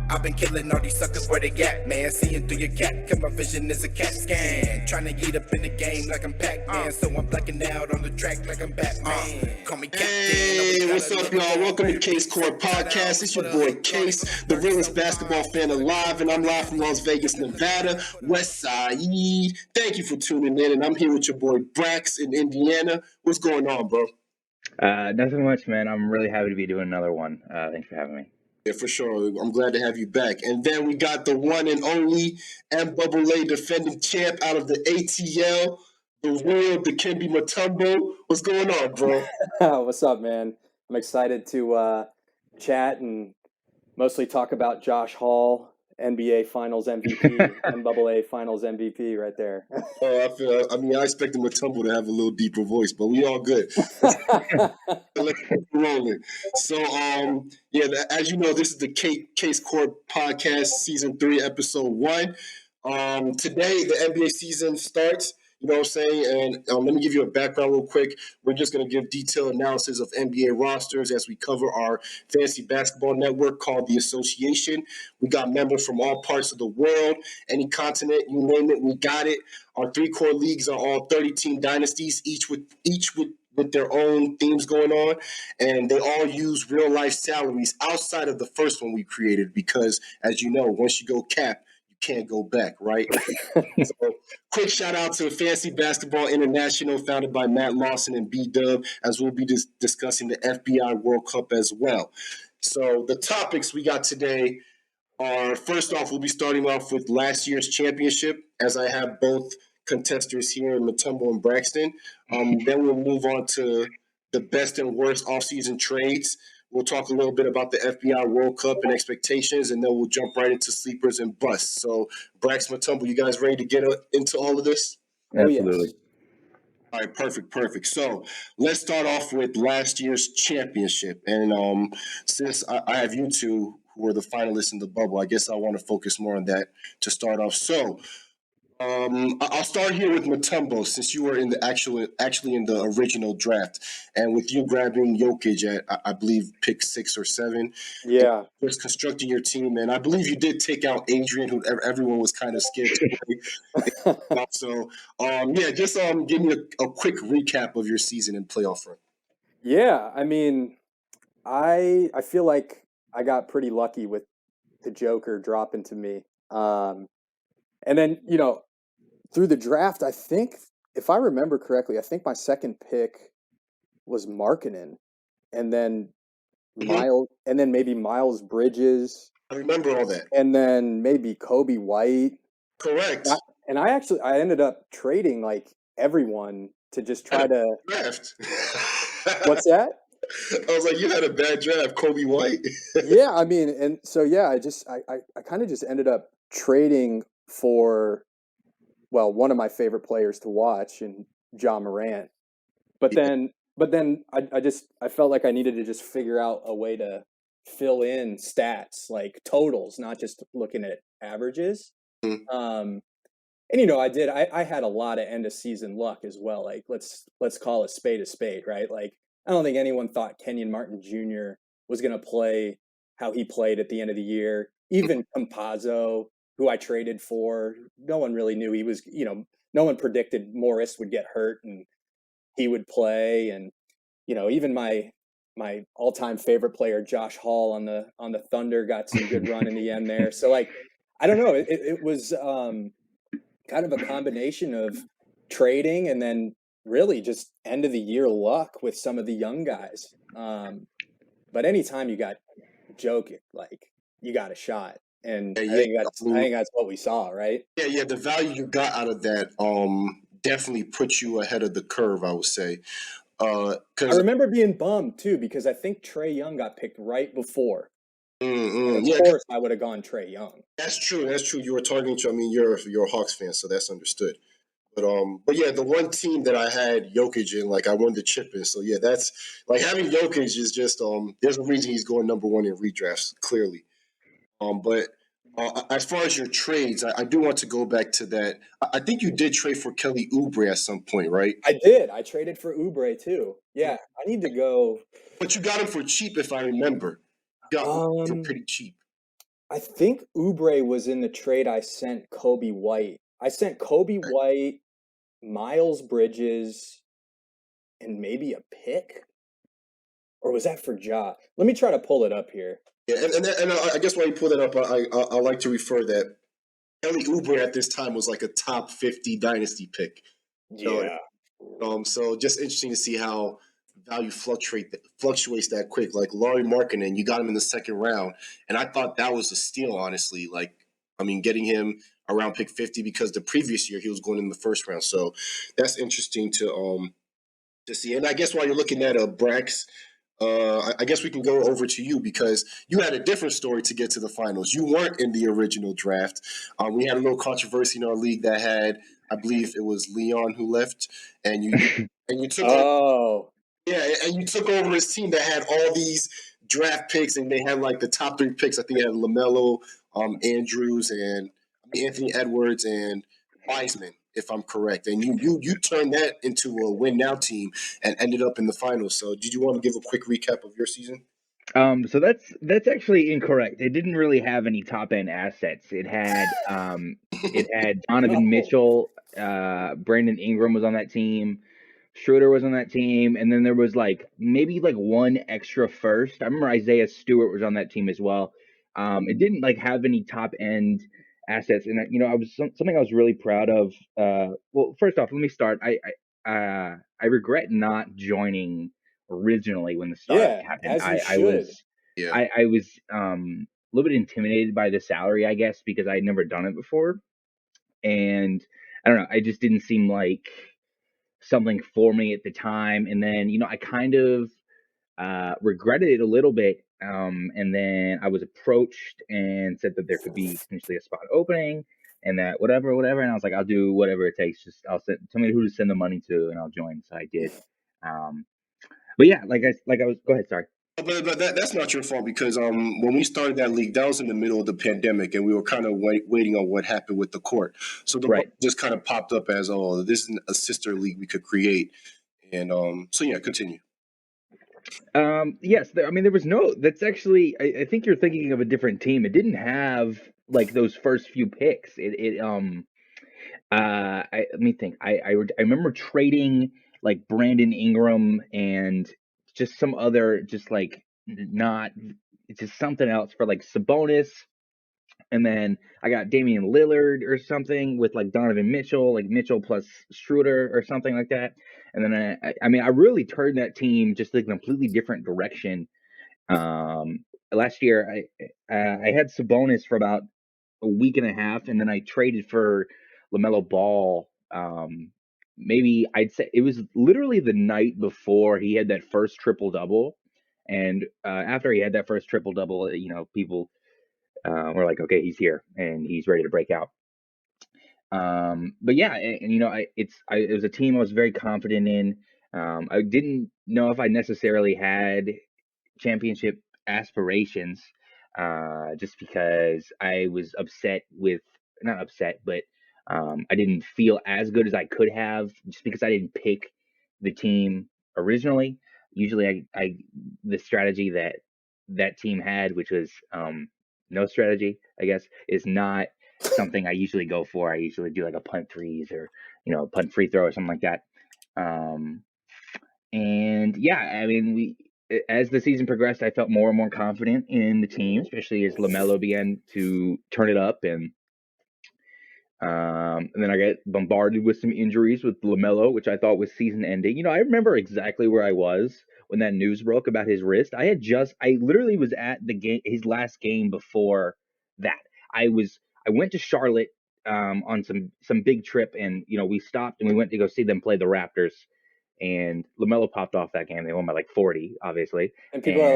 I've been killing all these suckers where they at, man. Seeing through your cat, cause my vision is a cat scan. Trying to get up in the game like I'm Pac-Man. So I'm blacking out on the track like I'm Batman. Call me Captain. Hey, what's up, y'all? Welcome to Kase Court Podcast. It's your boy Kase, the realest basketball fan alive, and I'm live from Las Vegas, Nevada, West Side. Thank you for tuning in, and I'm here with your boy Brax in Indiana. What's going on, bro? Nothing much, man. I'm really happy to be doing another one. Thanks for having me. Yeah, for sure. I'm glad to have you back. And then we got the one and only NBubbleA defending champ out of the ATL, the real Dikembe Mutombo. What's going on, bro? What's up, man? I'm excited to chat and mostly talk about Josh Hall, NBA Finals MVP, NBubbleA Finals MVP right there. I expected Mutombo to have a little deeper voice, but we all good. Let's keep rolling. So, as you know, this is the Kase Court Podcast, Season 3, Episode 1. Today, the NBA season starts. You know what I'm saying? And let me give you a background real quick. We're just going to give detailed analysis of NBA rosters as we cover our fantasy basketball network called The Association. We got members from all parts of the world, any continent, you name it, we got it. Our three core leagues are all 30-team dynasties, each with their own themes going on, and they all use real-life salaries outside of the first one we created because, as you know, once you go cap, can't go back, right? So, quick shout out to Fantasy Basketball International, founded by Matt Lawson and BDub, as we'll be discussing the FBI World Cup as well. So the topics we got today are, first off, we'll be starting off with last year's championship, as I have both contestants here in Mutombo and Braxton. Then we'll move on to the best and worst offseason trades. We'll talk a little bit about the FBI World Cup and expectations, and then we'll jump right into sleepers and busts. So, Brax, Mutombo, you guys ready to get into all of this? Absolutely. All right, perfect. So, let's start off with last year's championship. And since I have you two who were the finalists in the bubble, I guess I want to focus more on that to start off. So, I'll start here with Mutombo, since you were in the actually in the original draft, and with you grabbing Jokic at I believe pick 6 or 7. Yeah, just constructing your team, and I believe you did take out Adrian, who everyone was kind of scared to play. So, just give me a quick recap of your season and playoff run. yeah. I mean, I feel like I got pretty lucky with the Joker dropping to me. And then, through the draft, I think, if I remember correctly, I think my second pick was Markkanen, and then maybe Miles Bridges. I remember all that. And then maybe Kobe White. Correct. I ended up trading like everyone to just try to draft. What's that? I was like, you had a bad draft, Kobe White. Yeah, I mean, and so I kind of just ended up trading for, well, one of my favorite players to watch, and Ja Morant. But then I felt like I needed to just figure out a way to fill in stats, like totals, not just looking at averages. Mm-hmm. And I did. I had a lot of end of season luck as well. Like let's call a spade, right? Like I don't think anyone thought Kenyon Martin Jr. was going to play how he played at the end of the year. Even Campazzo, who I traded for, no one really knew he was, no one predicted Morris would get hurt and he would play. And, even my all-time favorite player, Josh Hall on the Thunder, got some good run in the end there. So like, I don't know, it was kind of a combination of trading and then really just end of the year luck with some of the young guys. But anytime you got Jokic, like you got a shot. And I think that's what we saw, right? Yeah. The value you got out of that definitely put you ahead of the curve, I would say. I remember being bummed too because I think Trae Young got picked right before. Of course, I would have gone Trae Young. That's true. You were targeting. I mean, you're a Hawks fan, so that's understood. But yeah, the one team that I had Jokic in, like I wanted to chip in. So yeah, that's like having Jokic is just there's a reason he's going number 1 in redrafts, clearly. But as far as your trades, I do want to go back to that. I think you did trade for Kelly Oubre at some point, right? I did. I traded for Oubre too. Yeah, I need to go. But you got him for cheap, if I remember. You got him for pretty cheap. I think Oubre was in the trade I sent Kobe White. I sent Kobe White, Miles Bridges, and maybe a pick? Or was that for Ja? Let me try to pull it up here. Yeah, and I guess while you pull that up, I like to refer that Kelly Oubre at this time was like a top 50 dynasty pick. Yeah. So just interesting to see how value fluctuates that quick. Like Lauri Markkanen, you got him in the second round, and I thought that was a steal, honestly. Like, I mean, getting him around pick 50 because the previous year he was going in the first round. So that's interesting to see. And I guess while you're looking at Brax, I guess we can go over to you because you had a different story to get to the finals. You weren't in the original draft. We had a little controversy in our league that had, I believe it was Leon who left, and you took Oh. and you took over his team that had all these draft picks, and they had like the top 3 picks. I think they had LaMelo, Andrews, and Anthony Edwards, and Wiseman, if I'm correct. And you turned that into a win now team and ended up in the finals. So did you want to give a quick recap of your season? So that's actually incorrect. It didn't really have any top end assets. It had Donovan Mitchell, Brandon Ingram was on that team, Schroeder was on that team, and then there was like maybe like one extra first. I remember Isaiah Stewart was on that team as well. It didn't like have any top end assets, and I was something I was really proud of. Well, first off, let me start. I regret not joining originally when the startup happened. as you I should. was a little bit intimidated by the salary, I guess, because I had never done it before, and I don't know, I just didn't seem like something for me at the time. And then I kind of regretted it a little bit. And then I was approached and said that there could be potentially a spot opening, and that whatever. And I was like, I'll do whatever it takes. Just tell me who to send the money to, and I'll join. So I did. But yeah, like I was. Go ahead. Sorry. But that's not your fault because when we started that league, that was in the middle of the pandemic, and we were kind of waiting on what happened with the court. So the Right. just kind of popped up as, oh, this is a sister league we could create. And so yeah, continue. Yes, there was no. That's actually. I think you're thinking of a different team. It didn't have like those first few picks. Let me think. I remember trading like Brandon Ingram and just some other, just like not, just something else for like Sabonis. And then I got Damian Lillard or something with like Donovan Mitchell, like Mitchell plus Schroeder or something like that. And then I really turned that team just a completely different direction. Last year I had Sabonis for about a week and a half, and then I traded for LaMelo Ball. Maybe I'd say it was literally the night before he had that first triple double, and after he had that first triple double, people were like, okay, he's here and he's ready to break out. But yeah, and it was a team I was very confident in. I didn't know if I necessarily had championship aspirations, just because I was not upset, but I didn't feel as good as I could have, just because I didn't pick the team originally. Usually, the strategy that team had, which was no strategy, I guess, is not something I usually go for. I usually do like a punt threes or punt free throw or something like that. And yeah, I mean, as the season progressed, I felt more and more confident in the team, especially as LaMelo began to turn it up, and then I got bombarded with some injuries with LaMelo, which I thought was season ending. I remember exactly where I was when that news broke about his wrist. I literally was at the game, his last game before that. I went to Charlotte on some big trip, and we stopped and we went to go see them play the Raptors. And LaMelo popped off that game. They won by like 40, obviously. And people are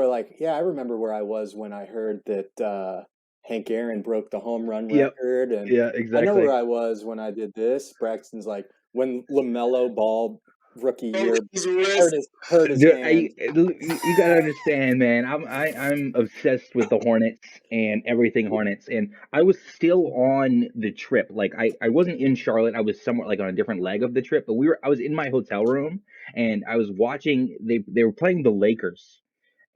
like, yeah, I remember where I was when I heard that Hank Aaron broke the home run record, and yeah, exactly. I know where I was when I did this. Braxton's like, when LaMelo Ball rookie year hurt his Dude, hand. you gotta understand, man. I'm obsessed with the Hornets and everything Hornets, and I was still on the trip. Like I wasn't in Charlotte. I was somewhere like on a different leg of the trip, but I was in my hotel room and I was watching. They were playing the Lakers,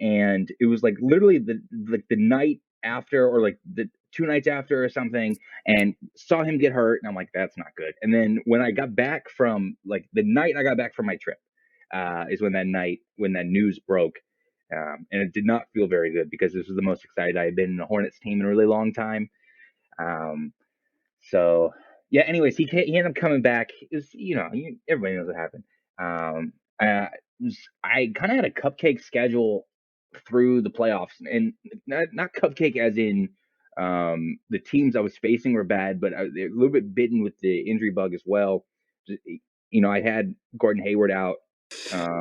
and it was like literally the night after, or like the 2 nights after or something, and saw him get hurt, and I'm like, that's not good. And then when I got back from, like, the night I got back from my trip, is when that news broke. And it did not feel very good, because this was the most excited I had been in a Hornets team in a really long time. So yeah, anyways, he ended up coming back. It was, everybody knows what happened. I kind of had a cupcake schedule through the playoffs, and not cupcake as in the teams I was facing were bad, but they're a little bit bitten with the injury bug as well. I had Gordon Hayward out. I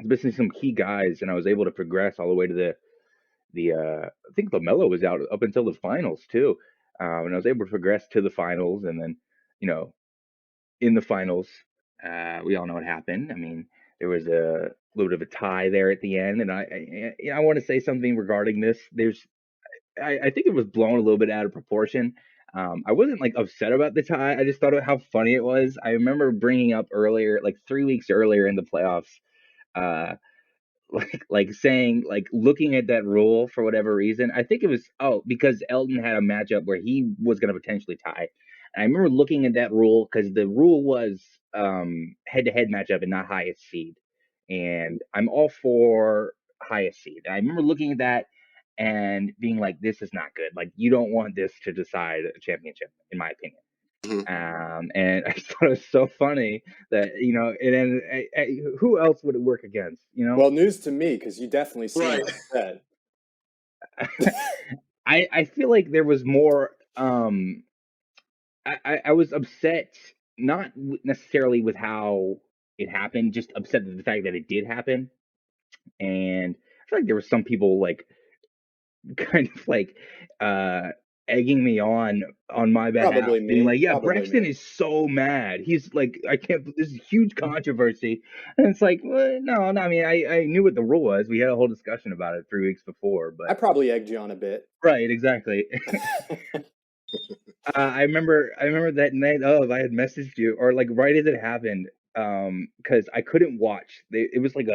was missing some key guys, and I was able to progress all the way to I think LaMelo was out up until the finals too. And I was able to progress to the finals, and then, in the finals, we all know what happened. I mean, there was a little bit of a tie there at the end, and I want to say something regarding this. I think it was blown a little bit out of proportion. I wasn't like upset about the tie. I just thought of how funny it was. I remember bringing up earlier, like 3 weeks earlier in the playoffs, like saying, like, looking at that rule for whatever reason. I think it was because Elton had a matchup where he was going to potentially tie. And I remember looking at that rule, because the rule was head-to-head matchup and not highest seed. And I'm all for highest seed. And I remember looking at that and being like, this is not good. Like, you don't want this to decide a championship, in my opinion. And I just thought it was so funny that, who else would it work against, Well, news to me, because you definitely see Right. that. I feel like there was more. I was upset, not necessarily with how it happened, just upset at the fact that it did happen. And I feel like there were some people, like, kind of like egging me on my behalf, Probably being me. like, yeah, Probably Braxton me. is so mad. He's like, I can't. This is a huge controversy, and it's like, well, no. I mean, I knew what the rule was. We had a whole discussion about it 3 weeks before, I but probably egged you on a bit. right, exactly. I remember that night of, I had messaged you, or like right as it happened, because I couldn't watch. It was like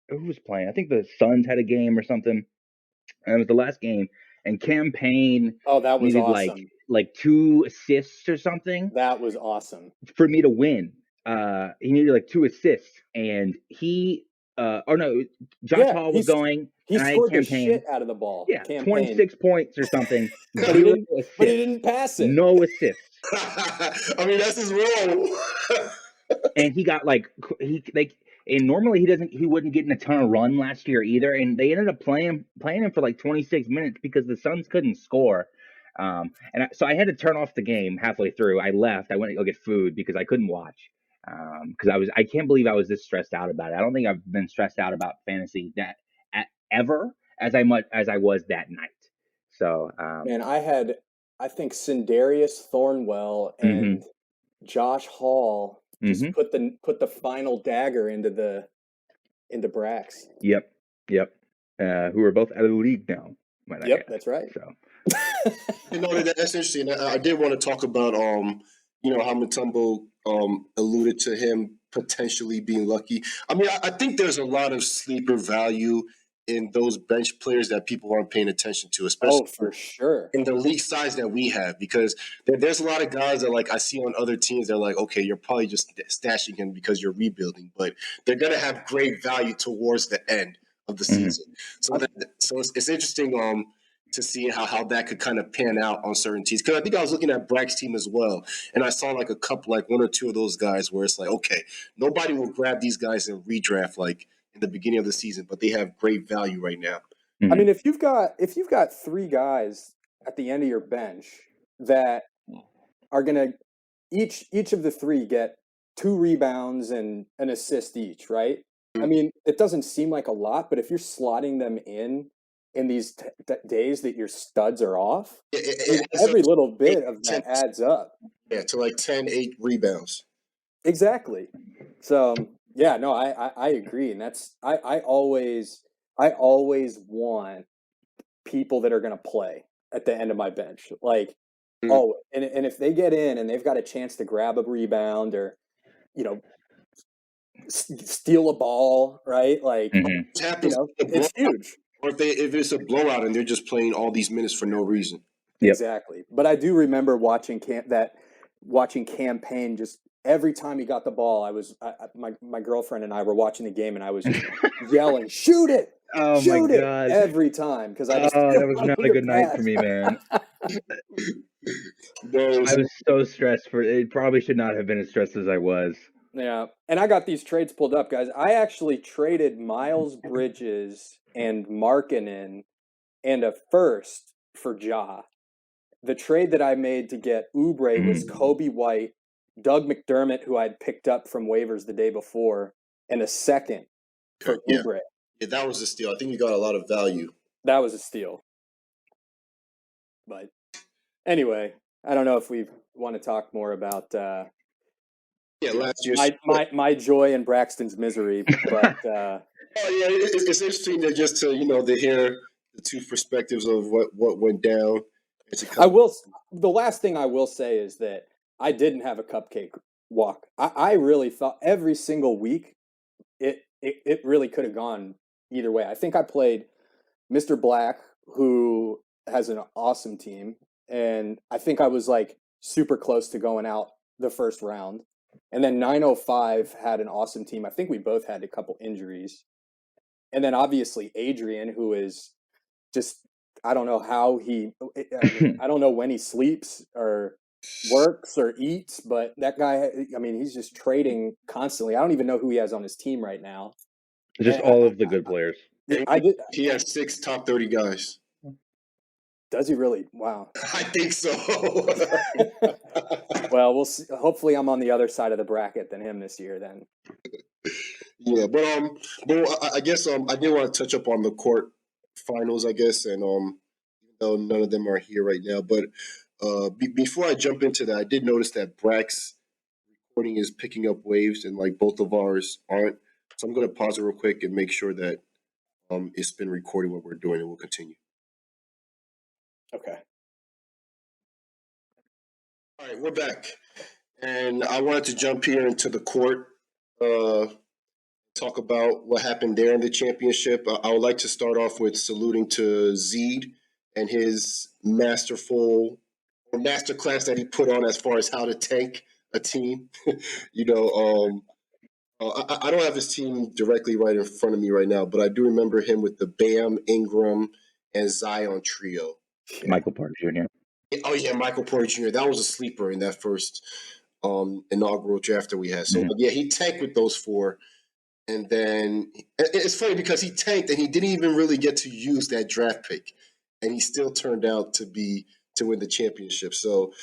who was playing? I think the Suns had a game or something, and it was the last game. And Campaign Oh, that was needed awesome. like 2 assists or something That was awesome. for me to win. He needed like 2 assists, and he Josh Hall was going, He and I had scored the Campaign. shit out of the ball. Yeah, Campaign. 26 points or something. But 0 he assists. didn't pass it. No assists. I mean, that's his role. And he got and normally he wouldn't get in a ton of run last year either, and they ended up playing him for like 26 minutes because the Suns couldn't score. So I had to turn off the game halfway through. I left. I went to go get food because I couldn't watch. Because I can't believe I was this stressed out about it. I don't think I've been stressed out about fantasy ever as I was that night. So Man, I think Sindarius Thornwell and Josh Hall just put the final dagger into Brax. Yep. Who are both out of the league now. Yep, that's right. So That's interesting. I did want to talk about how Mutombo alluded to him potentially being lucky. I mean, I think there's a lot of sleeper value in those bench players that people aren't paying attention to, especially for sure in the league size that we have, because there's a lot of guys that, like, I see on other teams, they're like, okay, you're probably just stashing him because you're rebuilding, but they're going to have great value towards the end of the season. So it's interesting to see how that could kind of pan out on certain teams. Because I think I was looking at Brax's team as well, and I saw like a couple, like 1 or 2 of those guys where it's like, okay, nobody will grab these guys in redraft like in the beginning of the season, but they have great value right now. I mean, if you've got 3 guys at the end of your bench that are gonna each of the 3 get 2 rebounds and an assist each, right? I mean, it doesn't seem like a lot, but if you're slotting them in these days that your studs are off, every little bit of that adds up. Yeah, to like 8 rebounds. Exactly. So yeah, no, I agree, and that's I always want people that are going to play at the end of my bench. Like, and if they get in and they've got a chance to grab a rebound or, steal a ball, right? Like, it's huge. Or if it's a blowout and they're just playing all these minutes for no reason. Yep. Exactly. But I do remember watching Campaign just every time he got the ball. My girlfriend and I were watching the game, and I was just yelling, "Shoot it! Oh Shoot my it!" God. every time because I just that was not a good night pass. for me, man. Those- I was so stressed for it. Probably should not have been as stressed as I was. Yeah, and I got these trades pulled up, guys. I actually traded Miles Bridges and Markkanen and a first for Ja. The trade that I made to get Oubre was Kobe White, Doug McDermott, who I'd picked up from waivers the day before, and a second for Yeah. Oubre. Yeah, that was a steal. I think you got a lot of value. That was a steal. But anyway, I don't know if we want to talk more about Last year. my joy and Braxton's misery, but it's interesting to to hear the two perspectives of what went down. The last thing I will say is that I didn't have a cupcake walk. I really thought every single week it really could have gone either way. I think I played Mr. Black, who has an awesome team, and I think I was like super close to going out the first round. And then 905 had an awesome team. I think we both had a couple injuries. And then obviously Adrian, who is just, I don't know how I don't know when he sleeps or works or eats, but that guy, he's just trading constantly. I don't even know who he has on his team right now. Just all of the good players. He has 6 top 30 guys. Does he really? Wow. I think so. Well, we'll see. Hopefully I'm on the other side of the bracket than him this year then. Yeah, but I guess I did want to touch up on the court finals, I guess, and even though none of them are here right now, but before I jump into that, I did notice that Brax recording is picking up waves, and like both of ours aren't. So I'm going to pause it real quick and make sure that it's been recording what we're doing, and we'll continue. Okay. All right, we're back, and I wanted to jump here into the court. Talk about what happened there in the championship. I would like to start off with saluting to Zeed and his masterclass that he put on as far as how to tank a team. I don't have his team directly right in front of me right now, but I do remember him with the Bam, Ingram, and Zion trio. Michael Porter Jr. Oh, yeah, Michael Porter Jr. That was a sleeper in that first inaugural draft that we had. So, but yeah, he tanked with those 4. And then it's funny because he tanked and he didn't even really get to use that draft pick. And he still turned out to win the championship. So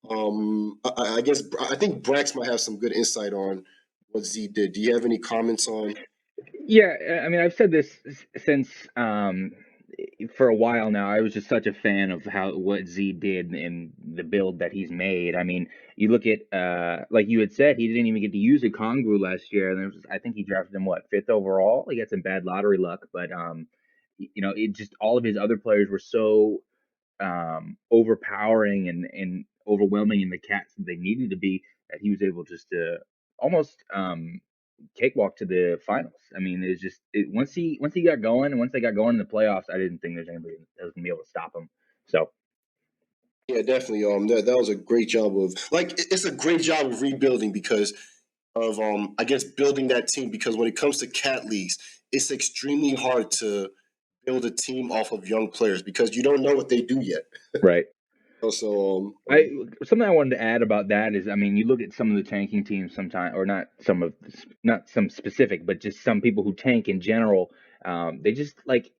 I think Brax might have some good insight on what Z did. Do you have any comments on? Yeah, I mean, I've said this since for a while now. I was just such a fan of what Z did in the build that he's made. I mean, you look at like you had said, he didn't even get to use a Kongwu last year, and I think he drafted him 5th overall. He got some bad lottery luck, but it just all of his other players were so overpowering and overwhelming in the cats that they needed to be that he was able just to almost cakewalk to the finals. I mean, it's just once he got going, and once they got going in the playoffs, I didn't think there's anybody that was gonna be able to stop him. So yeah, definitely. That was a great job of it's a great job of rebuilding because of I guess building that team, because when it comes to cat leagues, it's extremely hard to build a team off of young players because you don't know what they do yet. Right. Also, something I wanted to add about that is, I mean, you look at some of the tanking teams sometimes, or not some specific, but just some people who tank in general. They just like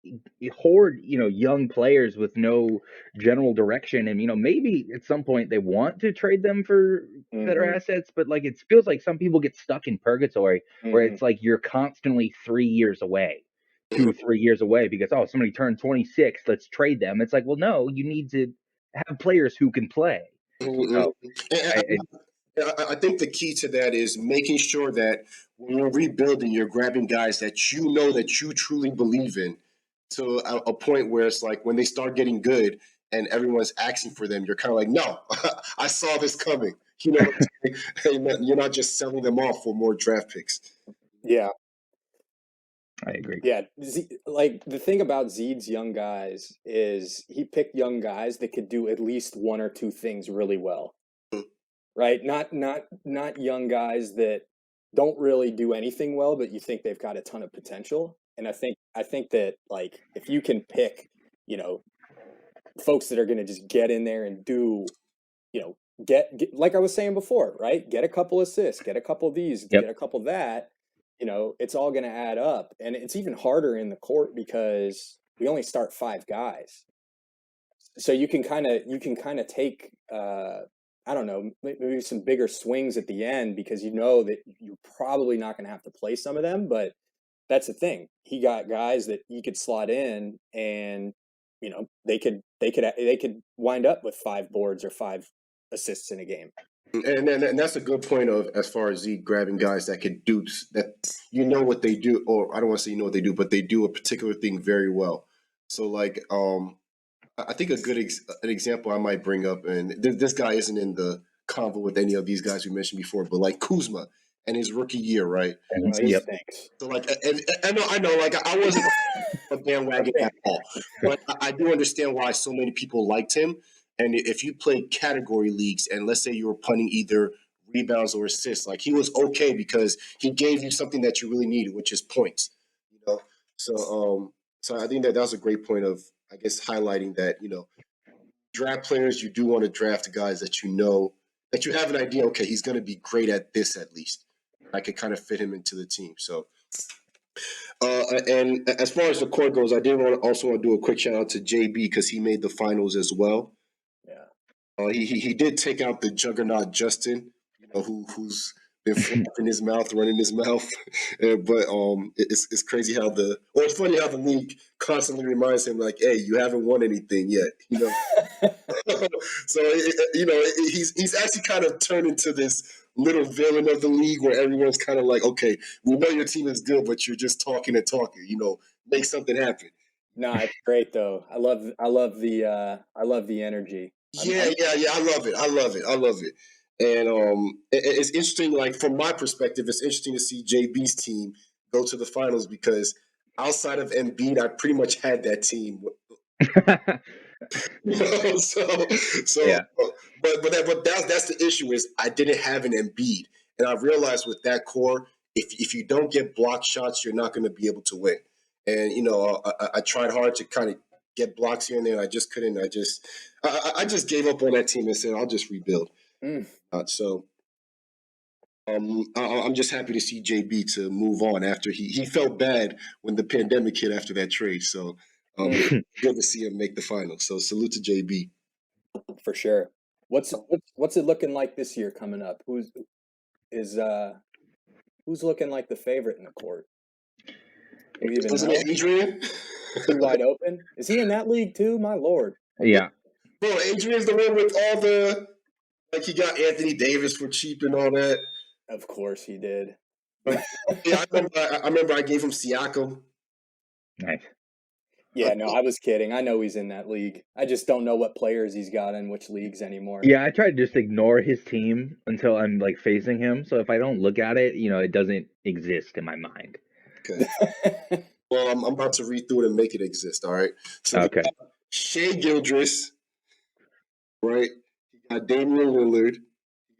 hoard, young players with no general direction, and maybe at some point they want to trade them for better assets, but like it feels like some people get stuck in purgatory where it's like you're constantly 3 years away. 2-3 years away because somebody turned 26, let's trade them. It's like, well, no, you need to have players who can play. So, I think the key to that is making sure that when you're rebuilding, you're grabbing guys that that you truly believe in, to a point where it's like when they start getting good and everyone's asking for them, you're kind of like, no, I saw this coming. You're not just selling them off for more draft picks. Yeah. I agree. Yeah, like the thing about Zeed's young guys is he picked young guys that could do at least one or two things really well, right? Not young guys that don't really do anything well, but you think they've got a ton of potential. And I think that like if you can pick, you know, folks that are going to just get in there and do, you know, get like I was saying before, right? Get a couple assists, get a couple of these, Yep. get a couple of that. You know, it's all going to add up, and it's even harder in the court because we only start 5 guys. So you can kind of take I don't know, maybe some bigger swings at the end because you know that you're probably not going to have to play some of them, but that's the thing. He got guys that he could slot in, and you know they could wind up with 5 boards or 5 assists in a game. And that's a good point of as far as Z grabbing guys that can do that, you know what they do, or I don't want to say you know what they do, but they do a particular thing very well. So like I think a good an example I might bring up, and this guy isn't in the convo with any of these guys we mentioned before, but like Kuzma and his rookie year, right? He Yep. stinks. So like, and I know, like I wasn't a bandwagon at all, but I do understand why so many people liked him. And if you played category leagues, and let's say you were punting either rebounds or assists, like he was okay because he gave you something that you really needed, which is points. You know, so I think that was a great point of, I guess, highlighting that, you know, draft players, you do want to draft guys that you know, that you have an idea, okay, he's going to be great at this at least. I could kind of fit him into the team. So, and as far as the court goes, I did also want to do a quick shout out to JB because he made the finals as well. Yeah. He did take out the juggernaut Justin, you know, who's been flapping his mouth, running his mouth. But it's crazy how it's funny how the league constantly reminds him, like, hey, you haven't won anything yet, you know. So you know, he's actually kind of turned into this little villain of the league where everyone's kind of like, okay, we know your team is good, but you're just talking and talking, you know, make something happen. No, it's great though. I love the energy. Yeah, I love it. And it's interesting, like from my perspective, it's interesting to see JB's team go to the finals because outside of Embiid, I pretty much had that team. You know, so Yeah. but that's the issue is I didn't have an Embiid, and I realized with that core, if you don't get block shots, you're not going to be able to win. And you know, I tried hard to kind of get blocks here and there, and I just couldn't. I just gave up on that team and said I'll just rebuild. So I'm just happy to see JB to move on after he felt bad when the pandemic hit after that trade. So good to see him make the finals. So salute to JB. For sure. What's it looking like this year coming up? Who's looking like the favorite in the court? Do you even Wasn't know? it Adrian? Too wide open? Is he in that league too? My lord. Yeah. Bro, Adrian's the one with all the, like, he got Anthony Davis for cheap and all that. Of course he did. Yeah, I remember I gave him Siakam. Nice. Yeah, no, I was kidding. I know he's in that league. I just don't know what players he's got in which leagues anymore. Yeah, I try to just ignore his team until I'm like facing him. So if I don't look at it, you know, it doesn't exist in my mind. Okay. Well, I'm about to read through it and make it exist. All right. So Okay. Shea Gildress, right? You got Damian Lillard, you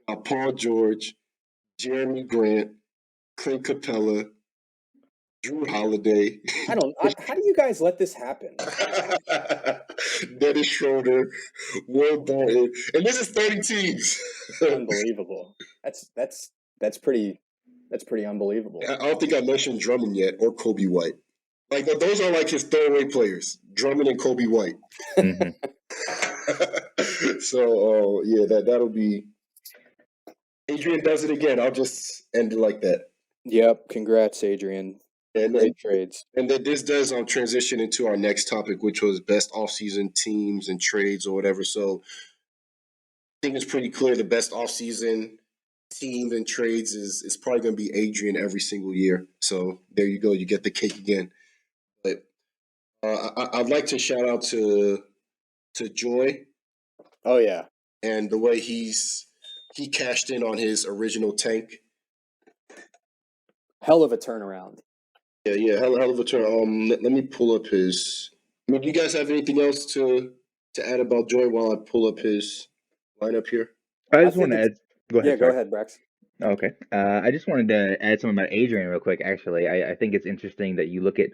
got Paul George, Jeremy Grant, Clint Capella, Drew Holiday. how do you guys let this happen? Dennis Schroeder, Will Barton, and this is 30 teams. Unbelievable. That's pretty unbelievable. I don't think I mentioned Drummond yet or Kobe White. Like those are like his throwaway players, Drummond and Kobe White. Mm-hmm. So yeah, that'll be. Adrian does it again. I'll just end it like that. Yep. Congrats, Adrian. Great trades. And that this does transition into our next topic, which was best offseason teams and trades or whatever. So I think it's pretty clear the best offseason team and trades is probably going to be Adrian every single year. So there you go. You get the cake again. But I'd like to shout out to Joy. Oh yeah. And the way he cashed in on his original tank. Hell of a turnaround. Yeah, hell of a turn. Let me pull up his. I mean, do you guys have anything else to add about Joy while I pull up his lineup here? I I just want think to it's add. Go ahead. yeah. Go Sorry. ahead, Brax. Okay. I just wanted to add something about Adrian real quick. Actually, I think it's interesting that you look at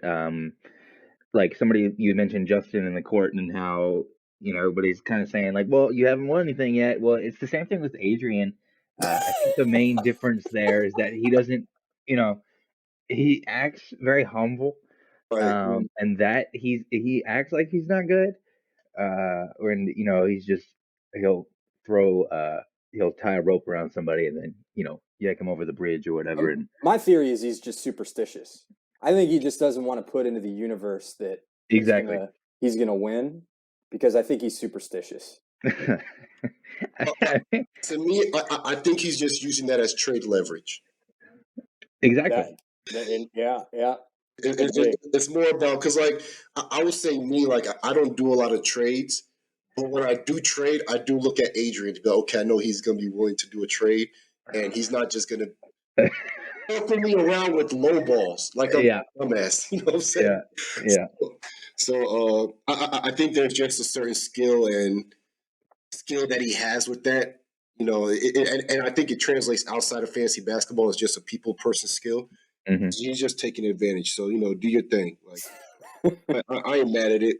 like somebody you mentioned Justin in the court and how everybody's kind of saying like, well, you haven't won anything yet. Well, it's the same thing with Adrian. I think the main difference there is that he doesn't, you know, he acts very humble, Right. and that he acts like he's not good. When he's just he'll throw he'll tie a rope around somebody and then yank him over the bridge or whatever. And My theory is he's just superstitious. I think he just doesn't want to put into the universe that exactly. he's gonna win because I think he's superstitious. To me, I think he's just using that as trade leverage. Exactly. Yeah. It's more about because, like, I would say me, like, I don't do a lot of trades, but when I do trade, I do look at Adrian to go, okay, I know he's going to be willing to do a trade, and he's not just going to circle me around with low balls like I'm a dumbass. You know what I'm saying? Yeah. So I think there's just a certain skill that he has with that. And I think it translates outside of fantasy basketball as just a people person skill. Mm-hmm. He's just taking advantage. So, do your thing. Like, I ain't mad at it.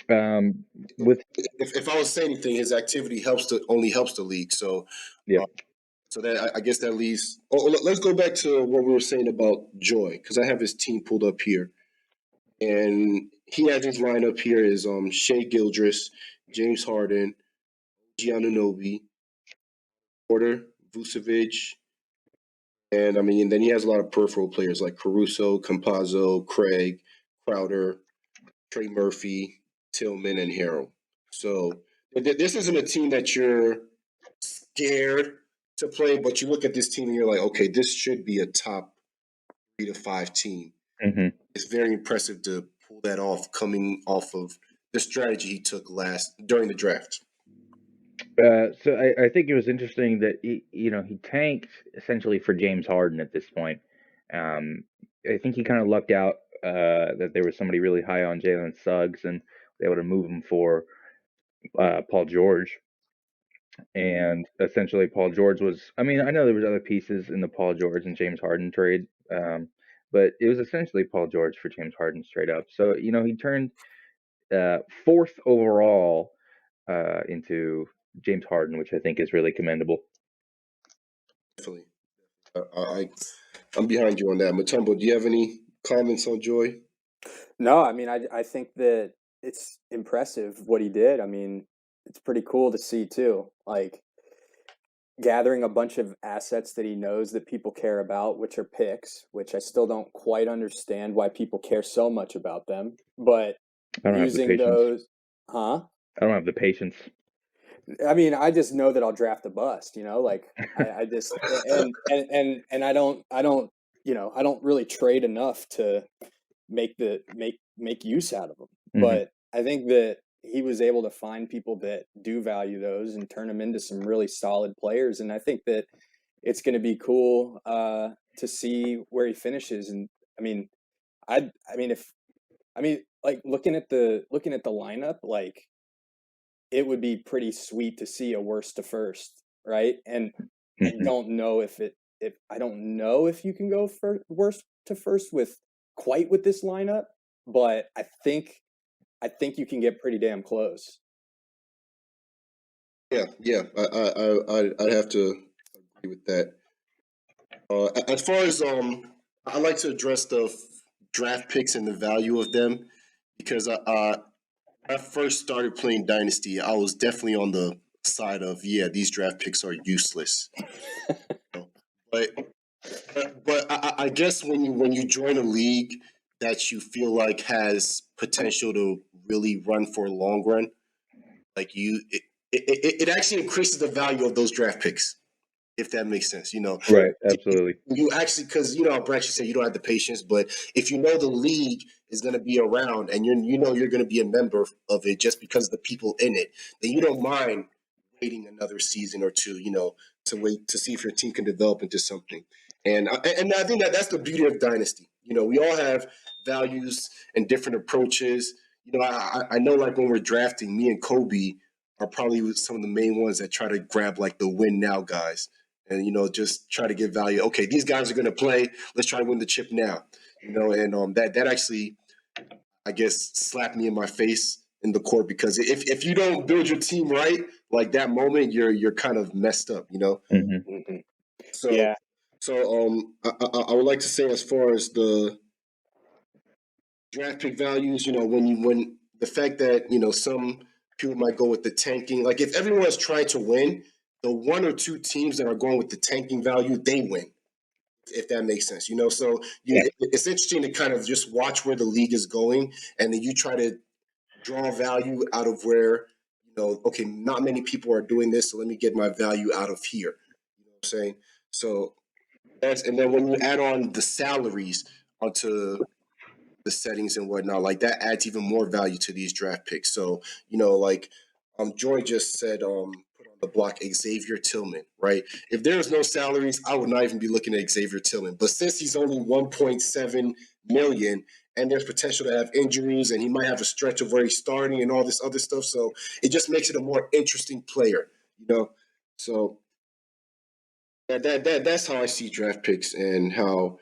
If I was saying anything, his activity only helps the league. So, so that I guess that leaves. Let's go back to what we were saying about Joy, because I have his team pulled up here, and he has his lineup here is Shea Gildress, James Harden, Giannunobi, Porter, Vucevic. And then he has a lot of peripheral players like Caruso, Campazzo, Craig, Crowder, Trey Murphy, Tillman, and Harrell. So this isn't a team that you're scared to play, but you look at this team and you're like, okay, this should be a top 3 to 5 team. Mm-hmm. It's very impressive to pull that off coming off of the strategy he took during the draft. So I think it was interesting that he tanked essentially for James Harden at this point. I think he kind of lucked out that there was somebody really high on Jalen Suggs and they able to move him for Paul George. And essentially Paul George was, I know there was other pieces in the Paul George and James Harden trade, but it was essentially Paul George for James Harden straight up. So, he turned 4th overall into James Harden, which I think is really commendable. Definitely. I'm behind you on that. Mutombo, do you have any comments on Joy? No, I think that it's impressive what he did. It's pretty cool to see too. Like gathering a bunch of assets that he knows that people care about, which are picks, which I still don't quite understand why people care so much about them. But I don't using have the patience. those, huh? I don't have the patience. I just know that I'll draft a bust, like I just and I don't I don't really trade enough to make use out of them. Mm-hmm. But I think that he was able to find people that do value those and turn them into some really solid players. And I think that it's going to be cool to see where he finishes. And like looking at the lineup, like it would be pretty sweet to see a worst to first, right? And I don't know if you can go for worst to first with this lineup, but I think you can get pretty damn close. Yeah, I'd have to agree with that. As far as I like to address the draft picks and the value of them because I first started playing Dynasty, I was definitely on the side of these draft picks are useless. But I guess when you join a league that you feel like has potential to really run for a long run, like it actually increases the value of those draft picks, if that makes sense. Right? Absolutely. You actually, because Brax said you don't have the patience, but if you know the league is going to be around and you're going to be a member of it just because of the people in it, then you don't mind waiting another season or two, to wait to see if your team can develop into something. And I think that's the beauty of Dynasty. We all have values and different approaches. I know, like, when we're drafting, me and Kobe are probably some of the main ones that try to grab like the win now guys, and just try to get value. Okay, these guys are going to play. Let's try to win the chip now. And that actually, I guess, slapped me in my face in the court, because if you don't build your team right, like that moment, you're kind of messed up. Mm-hmm. So Yeah. I would like to say, as far as the draft pick values, when the fact that some people might go with the tanking, like if everyone is trying to win, the one or two teams that are going with the tanking value, they win, if that makes sense. So it's interesting to kind of just watch where the league is going, and then you try to draw value out of where, okay, not many people are doing this, so let me get my value out of here. You know what I'm saying? So and then when you add on the salaries onto the settings and whatnot, like that adds even more value to these draft picks. So, like Joy just said, put on the block Xavier Tillman, right? If there's no salaries, I would not even be looking at Xavier Tillman. But since he's only 1.7 million, and there's potential to have injuries, and he might have a stretch of where he's starting and all this other stuff, so it just makes it a more interesting player, So that's how I see draft picks, and how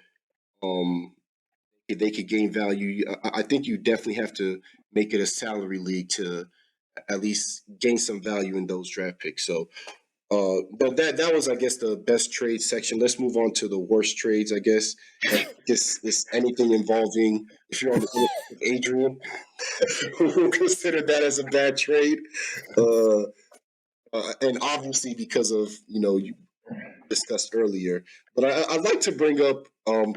they could gain value. I think you definitely have to make it a salary league to at least gain some value in those draft picks. So, but that was, I guess, the best trade section. Let's move on to the worst trades, I guess. This anything involving, if you're on the field with Adrian, who consider that as a bad trade, and obviously because of you discussed earlier. But I'd like to bring up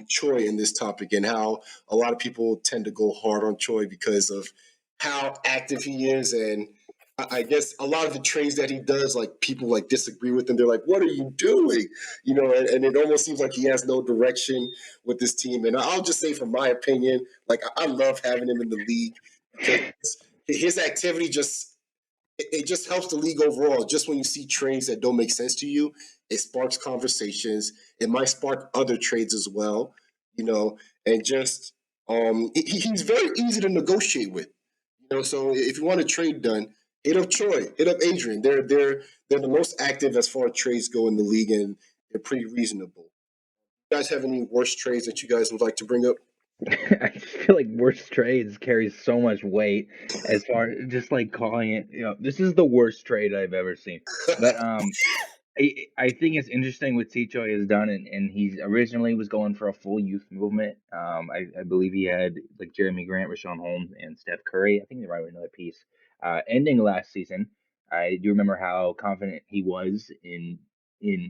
Choi in this topic, and how a lot of people tend to go hard on Choi because of how active he is. And I guess a lot of the trades that he does, like, people like disagree with him. They're like, what are you doing? And it almost seems like he has no direction with this team. And I'll just say, from my opinion, like, I love having him in the league, because his activity it just helps the league overall. Just when you see trades that don't make sense to you, it sparks conversations. It might spark other trades as well, and just he's very easy to negotiate with. So if you want a trade done, hit up Choi, hit up Adrian. They're the most active as far as trades go in the league, and they're pretty reasonable. You guys have any worst trades that you guys would like to bring up? I just feel like worst trades carries so much weight, as far just like calling it, this is the worst trade I've ever seen. But I think it's interesting what T-Choi has done, and he originally was going for a full youth movement. I believe he had like Jeremy Grant, Rashaan Holmes, and Steph Curry. I think they might have another piece. Ending last season, I do remember how confident he was in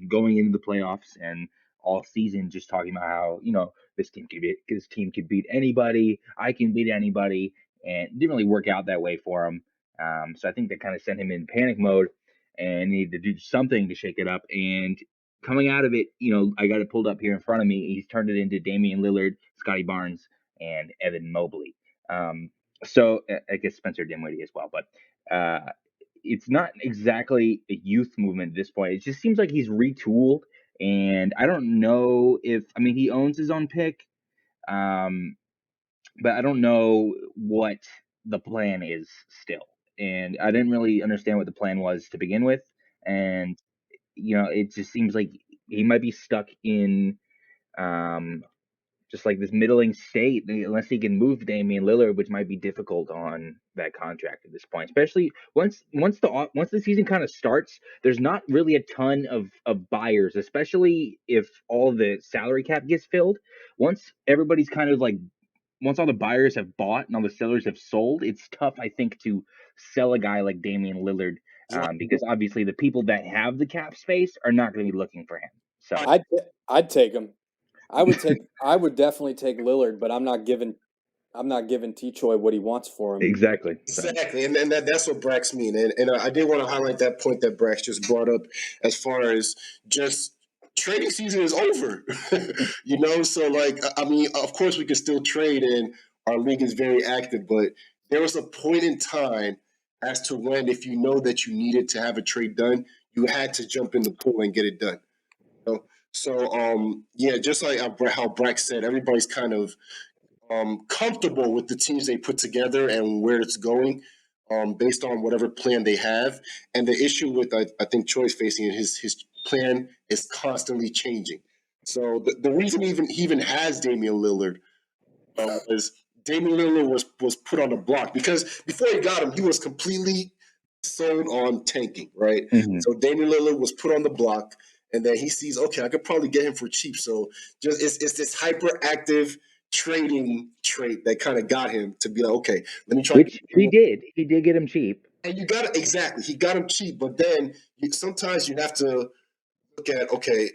going into the playoffs, and all season just talking about how this team could beat anybody. I can beat anybody, and it didn't really work out that way for him. So I think that kind of sent him in panic mode, and needed to do something to shake it up. And coming out of it, I got it pulled up here in front of me. He's turned it into Damian Lillard, Scotty Barnes, and Evan Mobley. So I guess Spencer Dinwiddie as well. But it's not exactly a youth movement at this point. It just seems like he's retooled. And I don't know he owns his own pick, but I don't know what the plan is still. And I didn't really understand what the plan was to begin with. And, it just seems like he might be stuck in just like this middling state, unless he can move Damian Lillard, which might be difficult on that contract at this point. Especially once the season kind of starts, there's not really a ton of buyers, especially if all the salary cap gets filled. Once everybody's kind of like, once all the buyers have bought and all the sellers have sold, it's tough, I think, to sell a guy like Damian Lillard, because obviously the people that have the cap space are not going to be looking for him. So I'd take him. I would definitely take Lillard, but I'm not giving T-Choi what he wants for him. Exactly. And that's what Brax mean. And I did want to highlight that point that Brax just brought up, as far as just trading season is over. So like, of course we can still trade, and our league is very active, but there was a point in time as to when, if you know that you needed to have a trade done, you had to jump in the pool and get it done. You know? So, yeah, just like how Brax said, everybody's kind of comfortable with the teams they put together and where it's going, based on whatever plan they have. And the issue with I think Troy's facing his plan is constantly changing. So the reason he even has Damian Lillard is Damian Lillard was put on the block because before he got him, he was completely sold on tanking, right? Mhm. So Damian Lillard was put on the block, and then he sees, okay, I could probably get him for cheap. So just it's this hyperactive trading trait that kind of got him to be like, okay, let me try. Which he did. He did get him cheap. And you got it exactly. He got him cheap, but then sometimes you have to look at, okay,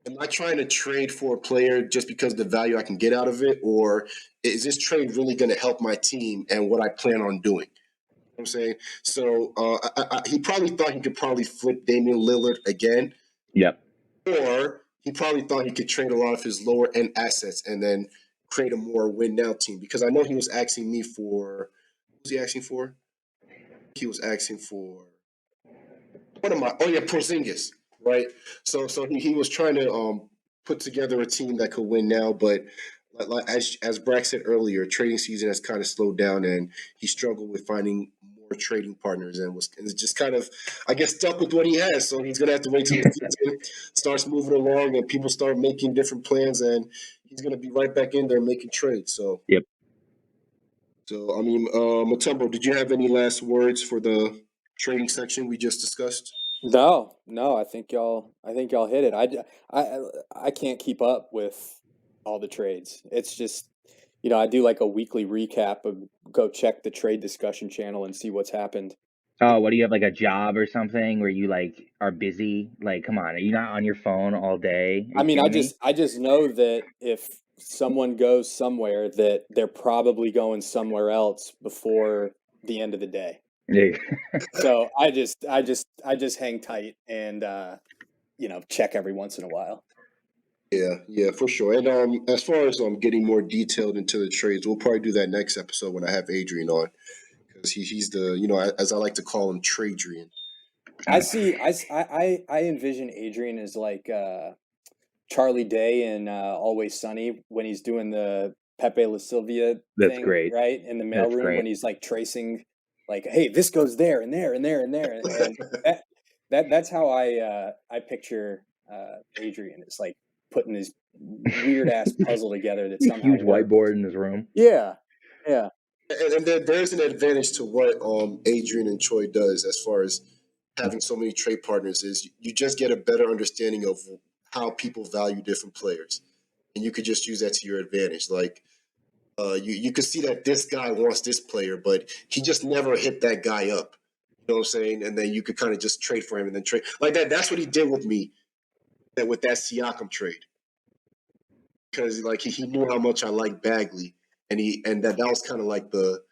am I trying to trade for a player just because of the value I can get out of it, or is this trade really going to help my team and what I plan on doing? You know what I'm saying? So he probably thought he could probably flip Damian Lillard again. Yep. Or he probably thought he could trade a lot of his lower end assets and then create a more win now team. Because I know he was asking me for, what was he asking for? He was asking for Porzingis, right? So he was trying to put together a team that could win now, but as Brax said earlier, trading season has kind of slowed down, and he struggled with finding more trading partners, and was just kind of, I guess, stuck with what he has. So he's gonna have to wait till the season starts moving along and people start making different plans, and he's gonna be right back in there making trades. So Yep. So I mean, Mutombo, did you have any last words for the trading section we just discussed? No, I think y'all hit it. I can't keep up with all the trades. It's just, I do like a weekly recap of go check the trade discussion channel and see what's happened. Oh, what do you have, like a job or something where you like are busy? Like, come on, are you not on your phone all day? Are I you mean, kidding me? I just know that if someone goes somewhere, that they're probably going somewhere else before the end of the day. Yeah. So I just hang tight and check every once in a while. Yeah, for sure. And as far as getting more detailed into the trades, we'll probably do that next episode when I have Adrian on, because he's the, as I like to call him, Tradrian. I envision Adrian as like Charlie Day in Always Sunny when he's doing the Pepe La Silvia That's thing, great. right? In the That's mailroom great. when he's like tracing, like, hey, this goes there and there and there and there, and that's how I picture Adrian. It's like putting his weird ass puzzle together that somehow Huge works. whiteboard in his room. Yeah. And there's an advantage to what Adrian and Troy does as far as having so many trade partners is you just get a better understanding of how people value different players, and you could just use that to your advantage. Like you could see that this guy wants this player, but he just never hit that guy up. You know what I'm saying? And then you could kind of just trade for him and then trade like that. That's what he did with me with that Siakam trade, because like he knew how much I like Bagley, and that was kind of like the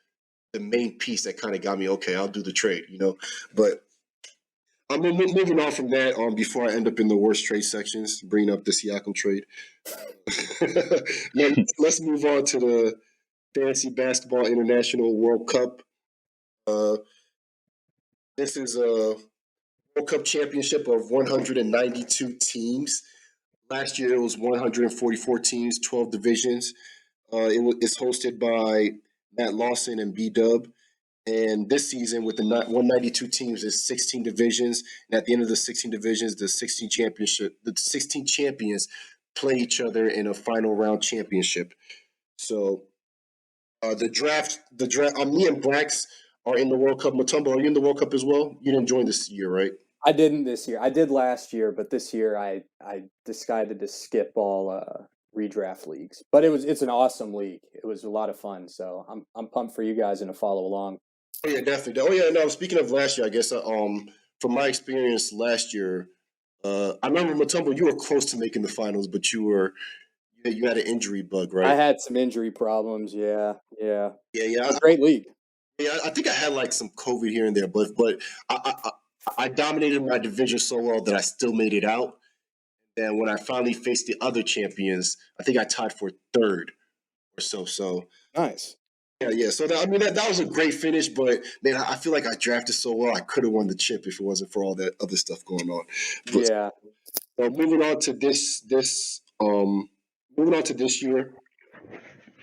main piece that kind of got me, okay, I'll do the trade, But I'm moving on from that before I end up in the worst trade sections, bringing up the Siakam trade. Now, let's move on to the Fantasy Basketball International World Cup. This is a World Cup championship of 192 teams. Last year, it was 144 teams, 12 divisions. It's hosted by Matt Lawson and BDub. And this season, with the 192 teams, there's 16 divisions. And at the end of the 16 divisions, the 16 champions play each other in a final round championship. So the draft. Me and Brax are in the World Cup. Mutombo, are you in the World Cup as well? You didn't join this year, right? I didn't this year. I did last year, but this year I decided to skip all redraft leagues. But it's an awesome league. It was a lot of fun. So I'm pumped for you guys and to follow along. Oh yeah, definitely. Oh yeah, no. Speaking of last year, I guess from my experience last year, I remember Mutombo, you were close to making the finals, but you had an injury bug, right? I had some injury problems. Yeah. Great league. Yeah, I think I had like some COVID here and there, but I dominated my division so well that I still made it out. And when I finally faced the other champions, I think I tied for third or so. So nice. Yeah. So that was a great finish, but man, I feel like I drafted so well. I could have won the chip if it wasn't for all that other stuff going on. But Yeah. moving on to this year.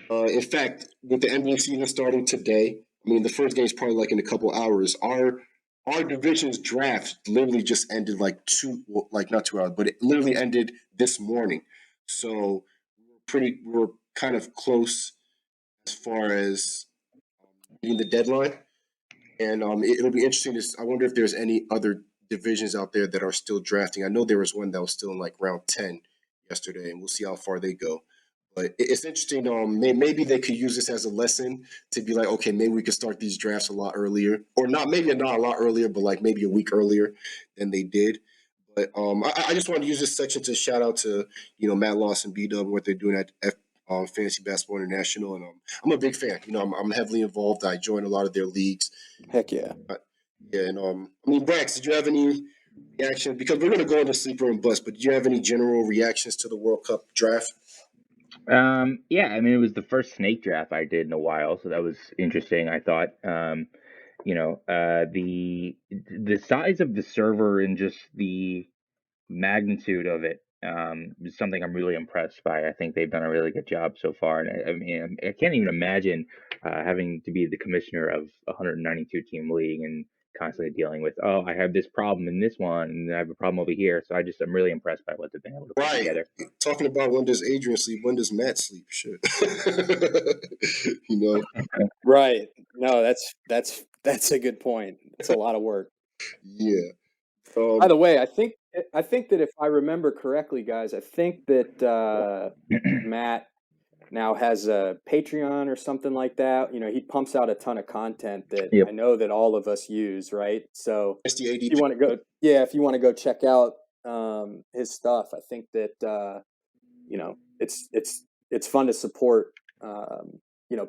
In fact, with the NBA season starting today, I mean the first game is probably like in a couple hours. Our division's draft literally just ended not 2 hours, but it literally ended this morning. So we're kind of close as far as being the deadline. And it'll be interesting I wonder if there's any other divisions out there that are still drafting. I know there was one that was still in like round 10 yesterday, and we'll see how far they go. But it's interesting. Maybe they could use this as a lesson to be like, okay, maybe we could start these drafts a lot earlier, or maybe not a lot earlier, but like maybe a week earlier than they did. But I just want to use this section to shout out to Matt Lawson, BDub, what they're doing at Fantasy Basketball International, and I'm a big fan. I'm heavily involved. I join a lot of their leagues. Heck yeah. Yeah, and I mean, Brax, did you have any reactions? Because we're going to go into sleeper and bust, but did you have any general reactions to the World Cup draft? Yeah, I mean, it was the first snake draft I did in a while, so that was interesting. I thought, the size of the server and just the magnitude of it is something I'm really impressed by. I think they've done a really good job so far, and I mean, I can't even imagine having to be the commissioner of a 192 team league and constantly dealing with, oh, I have this problem in this one, and I have a problem over here. So I'm really impressed by what they've been able to put together. Talking about when does Adrian sleep, when does Matt sleep? Shit. Right. No, that's a good point. It's a lot of work. Yeah. By the way, I think that if I remember correctly, guys, I think that Matt now has a Patreon or something like that. He pumps out a ton of content that I know that all of us use, right? So if you want to go check out his stuff, I think that it's fun to support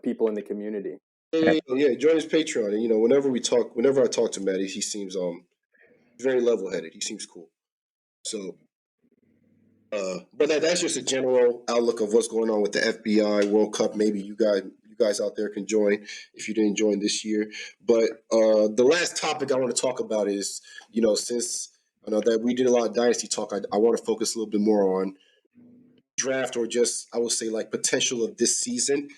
people in the community. Yeah, join his Patreon, and whenever I talk to Matt, he seems very level-headed. He seems cool. So, but that's just a general outlook of what's going on with the FBI World Cup. Maybe you guys out there can join if you didn't join this year. But the last topic I want to talk about is, since I know that we did a lot of Dynasty talk, I want to focus a little bit more on draft, or just, I would say, like potential of this season.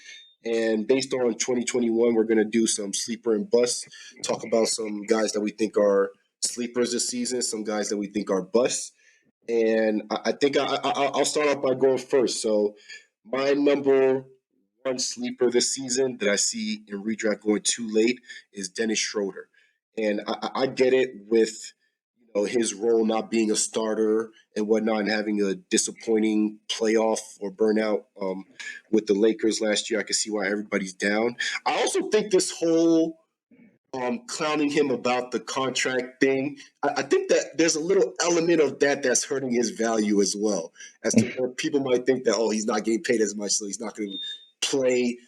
And based on 2021, we're going to do some sleeper and bust, talk about some guys that we think are sleepers this season, some guys that we think are busts. And I think I'll start off by going first. So my number one sleeper this season that I see in redraft going too late is Dennis Schroeder. And I get it with his role not being a starter and whatnot, and having a disappointing playoff or burnout with the Lakers last year. I can see why everybody's down. I also think this whole clowning him about the contract thing, I think that there's a little element of that's hurting his value as well. As to where people might think that, he's not getting paid as much, so he's not going to play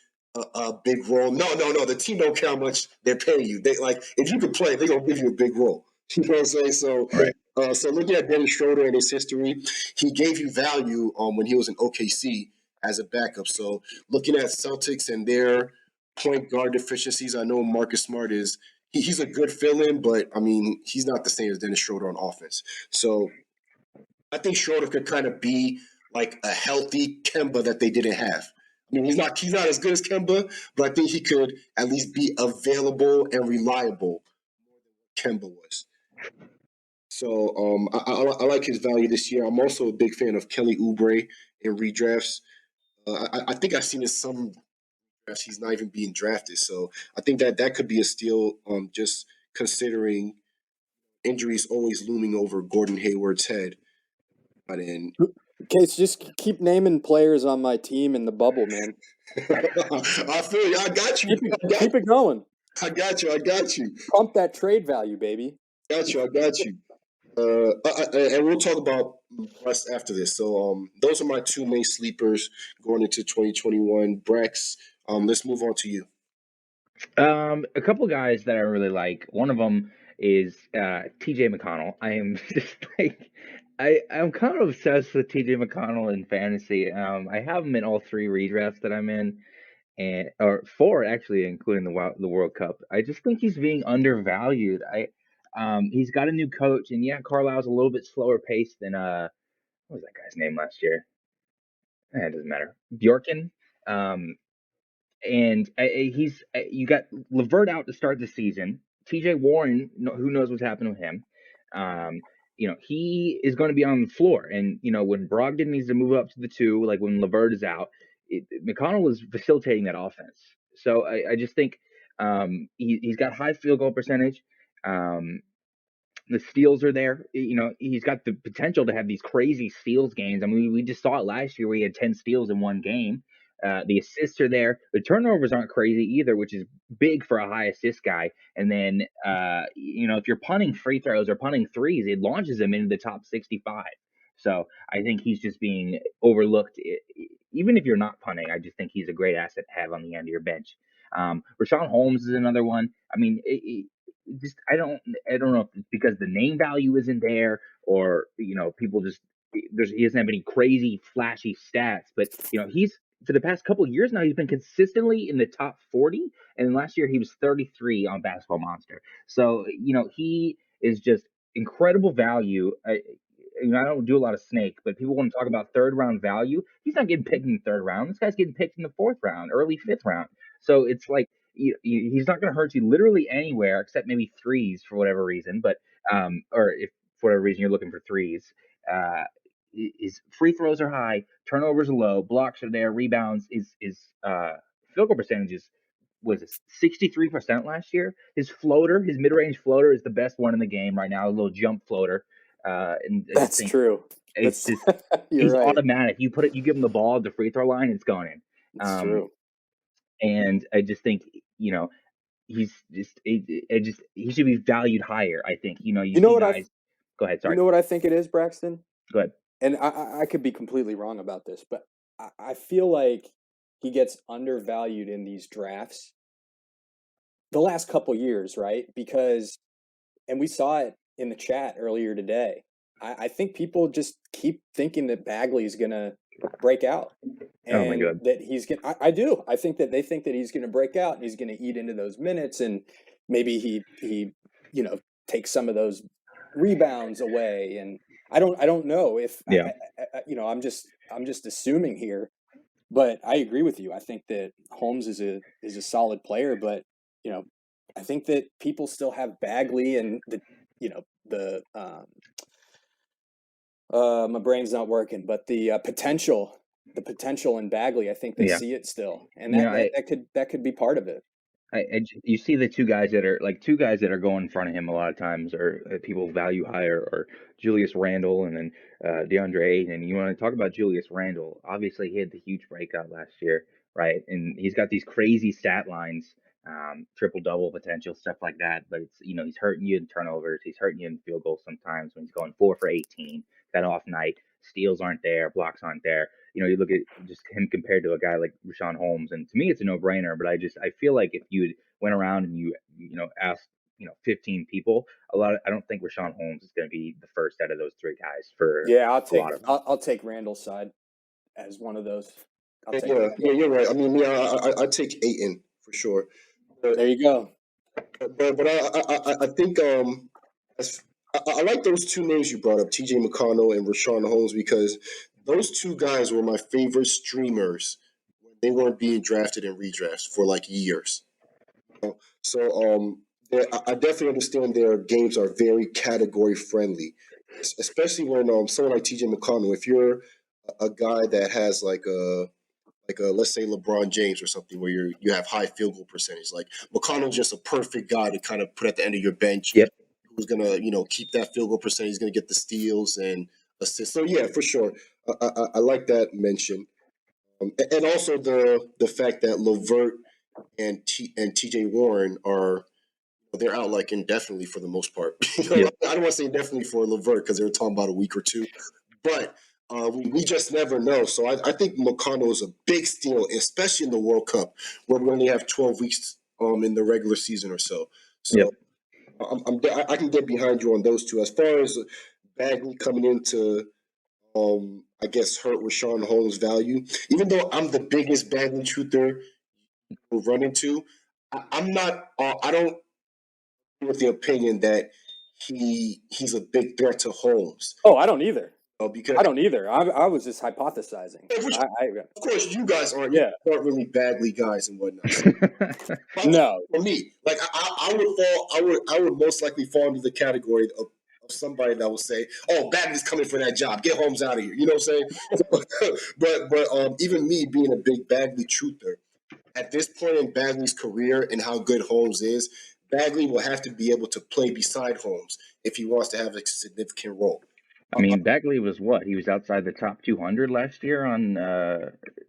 a big role. No. The team don't care how much they're paying you. They if you could play, they're going to give you a big role. You know what I'm saying? So, right. So looking at Dennis Schroeder and his history, he gave you value when he was in OKC as a backup. So looking at Celtics and their point guard deficiencies, I know Marcus Smart he's a good fill-in, but I mean, he's not the same as Dennis Schroeder on offense. So I think Schroeder could kind of be like a healthy Kemba that they didn't have. I mean, he's not as good as Kemba, but I think he could at least be available and reliable more than Kemba was. So I like his value this year. I'm also a big fan of Kelly Oubre in redrafts. I think I've seen in some drafts he's not even being drafted. So I think that could be a steal, just considering injuries always looming over Gordon Hayward's head. Case, just keep naming players on my team in the bubble, man. I feel you. I got you. Keep it going. I got you. Pump that trade value, baby. I got you. And we'll talk about bust after this. So those are my two main sleepers going into 2021. Brax, let's move on to you. A couple guys that I really like. One of them is TJ McConnell. I am just I'm kind of obsessed with TJ McConnell in fantasy. I have him in all three redrafts that I'm in, or 4 actually, including the World Cup. I just think he's being undervalued. He's got a new coach, and yeah, Carlisle's a little bit slower paced than what was that guy's name last year? It doesn't matter. Bjorken. Um, and you got LeVert out to start the season. TJ Warren, who knows what's happened with him? He is going to be on the floor, and when Brogdon needs to move up to the 2, like when LeVert is out, McConnell is facilitating that offense. So I just think he's got high field goal percentage. The steals are there. He's got the potential to have these crazy steals games. I mean, we just saw it last year where he had 10 steals in one game. The assists are there. The turnovers aren't crazy either, which is big for a high assist guy. And then, if you're punting free throws or punting threes, it launches him into the top 65. So I think he's just being overlooked. Even if you're not punting, I just think he's a great asset to have on the end of your bench. Rashaan Holmes is another one. I mean, I don't know if it's because the name value isn't there, or people just he doesn't have any crazy flashy stats, but he's for the past couple of years now he's been consistently in the top 40, and last year he was 33 on Basketball Monster. So he is just incredible value. I don't do a lot of snake, but people want to talk about third round value. He's not getting picked in the third round. This guy's getting picked in the 4th round, early 5th round. So it's like he's not going to hurt you literally anywhere except maybe threes for whatever reason. But or if for whatever reason you're looking for threes, his free throws are high, turnovers are low, blocks are there, rebounds is field goal percentages was 63% last year. His mid-range floater is the best one in the game right now. A little jump floater. And That's true. It's just You're he's right. automatic. You give him the ball at the free throw line, it's going in. It's true. And I just think he's he should be valued higher. I think you know what guys. Go ahead. Sorry. You know what I think it is, Braxton? Go ahead. And I could be completely wrong about this, but I feel like he gets undervalued in these drafts the last couple years, right? Because, and we saw it in the chat earlier today, I think people just keep thinking that Bagley is going to break out. And oh my God. that he's going to, I do. I think that they think that he's going to break out and he's going to eat into those minutes, and maybe he takes some of those rebounds away. And I don't know if I'm just assuming here, but I agree with you. I think that Holmes is a solid player, but I think that people still have Bagley and my brain's not working, but the potential in Bagley, I think they see it still, and that could be part of it. You see the two guys that are going in front of him a lot of times, or people value higher, or Julius Randle and then DeAndre Ayton. You want to talk about Julius Randle? Obviously, he had the huge breakout last year, right? And he's got these crazy stat lines, triple double potential, stuff like that. But it's he's hurting you in turnovers, he's hurting you in field goals sometimes when he's going 4 for 18. That off night, steals aren't there, blocks aren't there. You look at just him compared to a guy like Rashaan Holmes, and to me, it's a no-brainer. But I feel like if you went around and you asked 15 people, I don't think Rashaan Holmes is going to be the first out of those 3 guys for I'll take Randall's side as one of those. Yeah, you're right. I mean, I take Ayton for sure. There you go. But I think I like those 2 names you brought up, TJ McConnell and Rashaan Holmes, because those 2 guys were my favorite streamers when they weren't being drafted in redrafts for like years. So I definitely understand their games are very category friendly, especially when someone like TJ McConnell, if you're a guy that has like a let's say LeBron James or something, where you have high field goal percentage, like McConnell's just a perfect guy to kind of put at the end of your bench. Yep. Who's gonna keep that field goal percentage? He's gonna get the steals and assists. So yeah, for sure, I like that mention, and also the fact that LeVert and TJ Warren they're out like indefinitely for the most part. Yeah. I don't want to say indefinitely for LeVert because they were talking about a week or 2, but we just never know. So I think McConnell is a big steal, especially in the World Cup, where we only have 12 weeks in the regular season or so. So yep. I can get behind you on those 2. As far as Bagley coming into, I guess, hurt Rashaan Holmes' value, even though I'm the biggest Bagley truther will run into. I'm not. I don't agree with the opinion that he's a big threat to Holmes. Oh, I don't either. Because I don't either. I was just hypothesizing. of course, you guys aren't. Yeah. You aren't really Bagley guys and whatnot. So, No. For me, like I would most likely fall into the category of somebody that will say, "Oh, Bagley's coming for that job. Get Holmes out of here." You know what I'm saying? but even me being a big Bagley truther, at this point in Bagley's career and how good Holmes is, Bagley will have to be able to play beside Holmes if he wants to have a significant role. I mean, Bagley was what? He was outside the top 200 last year on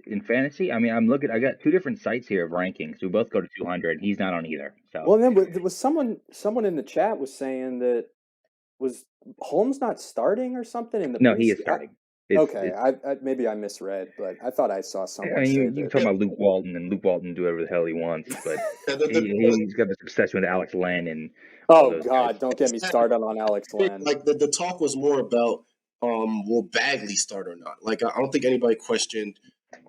in fantasy. I mean, I got two different sites here of rankings. We both go to 200. He's not on either. So. Well, then there was someone in the chat was saying that was Holmes not starting or something in the. No, he is starting. Maybe I misread, but I thought I saw someone. I mean, you talk about Luke Walton, and Luke Walton do whatever the hell he wants, but he's got this obsession with Alex Len and. Oh God! Guys. Don't get me started on Alex Len. Like the talk was more about will Bagley start or not? Like I don't think anybody questioned.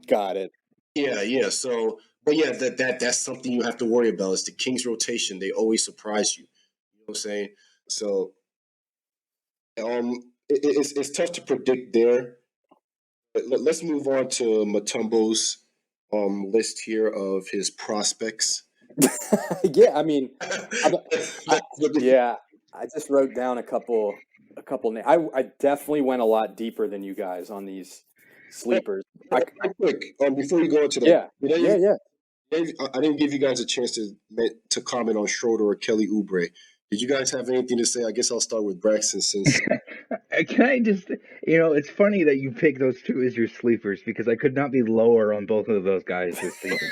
Got it. Yeah. So, but yeah, that's something you have to worry about. Is the Kings rotation? They always surprise you. You know what I'm saying? So, it's tough to predict there. But let's move on to Mutombo's list here of his prospects. Yeah, I mean, I just wrote down a couple names. I definitely went a lot deeper than you guys on these sleepers. Quick, before you go into that, yeah. I didn't give you guys a chance to comment on Schroeder or Kelly Oubre. Did you guys have anything to say? I guess I'll start with Braxton since. Can I just, it's funny that you pick those two as your sleepers because I could not be lower on both of those guys this season.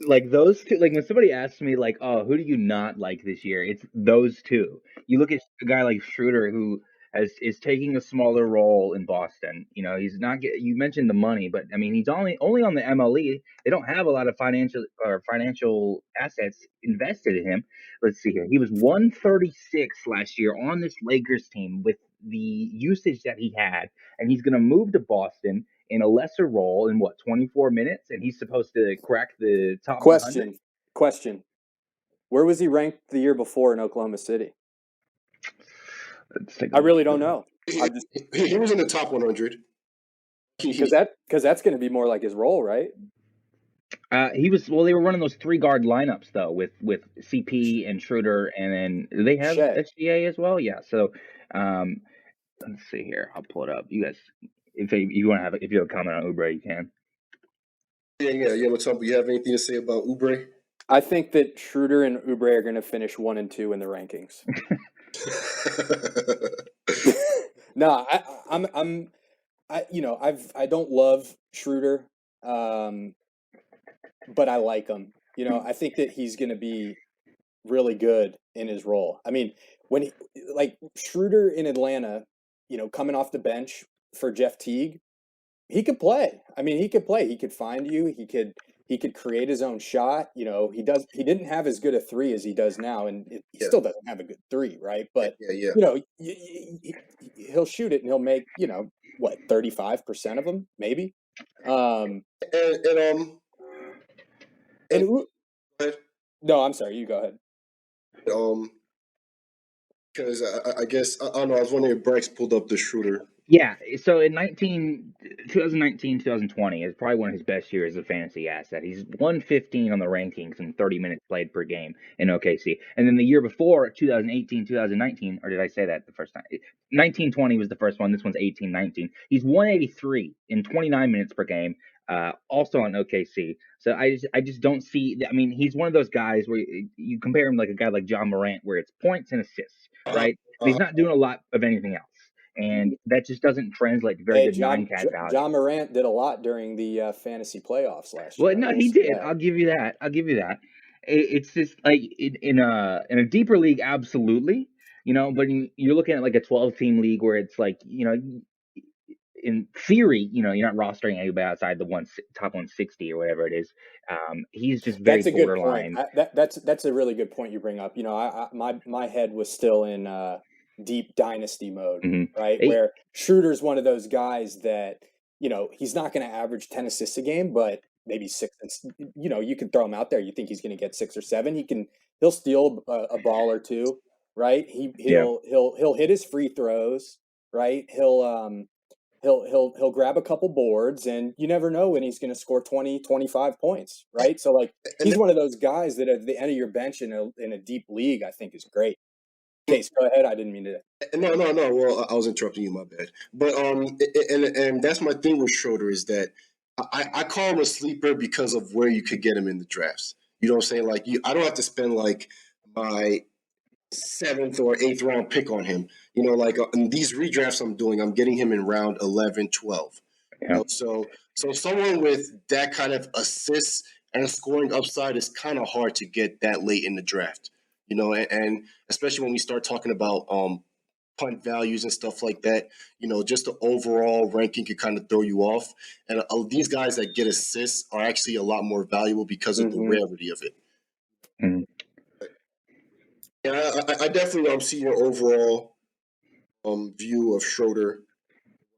Like those two, like when somebody asks me like, oh, who do you not like this year? It's those two. You look at a guy like Schroeder who is taking a smaller role in Boston. He's not you mentioned the money, but I mean, he's only on the MLE. They don't have a lot of financial assets invested in him. Let's see here. He was 136 last year on this Lakers team with the usage that he had, and he's going to move to Boston in a lesser role in 24 minutes, and he's supposed to crack the top 100. Question. Where was he ranked the year before in Oklahoma City? I really don't know. He was in the top 100. Because that's going to be more like his role, right? They were running those 3-guard lineups though with CP and Schroeder, and then they have SGA as well. Yeah. So, let's see here. I'll pull it up. You guys, if you have a comment on Oubre, you can. Yeah. What's up? You have anything to say about Oubre? I think that Schroeder and Oubre are going to finish 1 and 2 in the rankings. No, I don't love Schroeder, but I like him. I think that he's going to be really good in his role. I mean, when Schroeder in Atlanta, coming off the bench for Jeff Teague, he could play. I mean, he could play. He could find you. He could create his own shot. He didn't have as good a 3 as he does now, and he still doesn't have a good 3, right? But he'll shoot it and he'll make 35% of them, maybe. No, I'm sorry. You go ahead. Because I guess I don't know. I was wondering if Brax pulled up the Schroeder. Yeah, so in 2019, 2020 is probably one of his best years as a fantasy asset. He's 115 on the rankings and 30 minutes played per game in OKC. And then the year before, 2018, 2019, or did I say that the first time? 1920 was the first one. This one's 18-19. He's 183 in 29 minutes per game, also on OKC. So I just don't see. I mean, he's one of those guys where you compare him like a guy like John Morant, where it's points and assists, right? But he's not doing a lot of anything else. And that just doesn't translate to very good non-cat value. John Morant did a lot during the fantasy playoffs last year. Well, no, he did. I'll give you that. It's just like in a deeper league, absolutely. But you're looking at like a 12-team league where it's like, in theory, you're not rostering anybody outside the top 160 or whatever it is. He's just very borderline. That's a really good point you bring up. My head was still in deep dynasty mode, right? Where Schroeder's one of those guys that, he's not going to average 10 assists a game, but maybe 6 and you can throw him out there. You think he's going to get 6 or 7? He'll steal a ball or two, right? He'll hit his free throws, right? He'll grab a couple boards, and you never know when he's going to score 20, 25 points, right? So like he's one of those guys that at the end of your bench in a deep league, I think is great. Case, go ahead. I didn't mean to. No. Well, I was interrupting you. My bad. But and that's my thing with Schroeder is that I call him a sleeper because of where you could get him in the drafts. You know what I'm saying? Like I don't have to spend like my 7th or 8th round pick on him. You know, like in these redrafts I'm doing, I'm getting him in round 11, 12. Yeah. You know, so someone with that kind of assists and scoring upside is kind of hard to get that late in the draft. You know, and especially when we start talking about punt values and stuff like that, you know, just the overall ranking can kind of throw you off. And these guys that get assists are actually a lot more valuable because of the rarity of it. Mm-hmm. Yeah, I definitely see your overall view of Schroeder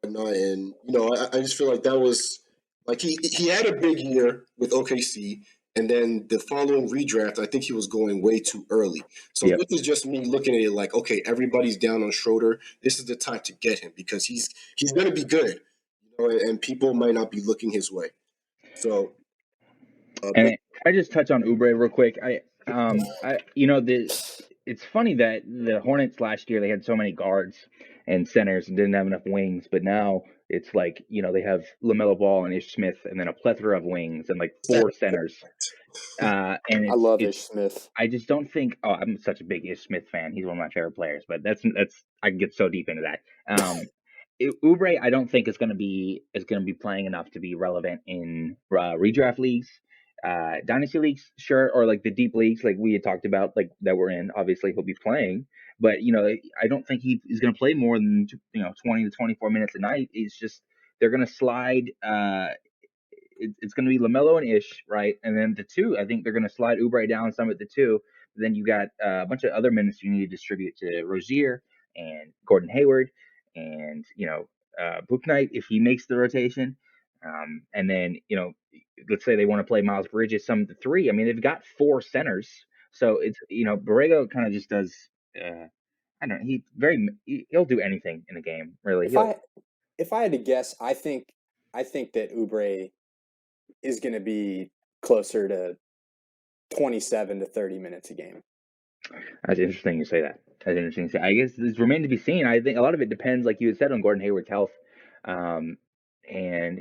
and whatnot, and you know, I just feel like that was like he had a big year with OKC. And then the following redraft, I think he was going way too early. So This is just me looking at it like, okay, everybody's down on Schroeder. This is the time to get him because he's going to be good, you know, and people might not be looking his way. So, I just touch on Oubre real quick. It's funny that the Hornets last year they had so many guards and centers and didn't have enough wings, but now it's like, you know, they have LaMelo Ball and Ish Smith and then a plethora of wings and like 4 centers. And I love Ish Smith. I just don't think. Oh, I'm such a big Ish Smith fan. He's one of my favorite players. But that's I can get so deep into that. Oubre, I don't think is going to be playing enough to be relevant in redraft leagues, dynasty leagues, sure, or like the deep leagues, like we had talked about, like that we're in. Obviously, he'll be playing, but you know, I don't think he is going to play more than 20 to 24 minutes a night. It's just they're going to slide. It's going to be LaMelo and Ish, right? And then the 2, I think they're going to slide Oubre down some at the 2. Then you got a bunch of other minutes you need to distribute to Rozier and Gordon Hayward and, Bouknight if he makes the rotation. And then, let's say they want to play Miles Bridges some at the 3. I mean, they've got 4 centers. So it's, Borrego kind of just does, I don't know, he'll do anything in the game, really. If I had to guess, I think that Oubre is going to be closer to 27 to 30 minutes a game. That's interesting you say that. I guess it's remained to be seen. I think a lot of it depends, like you had said, on Gordon Hayward's health. And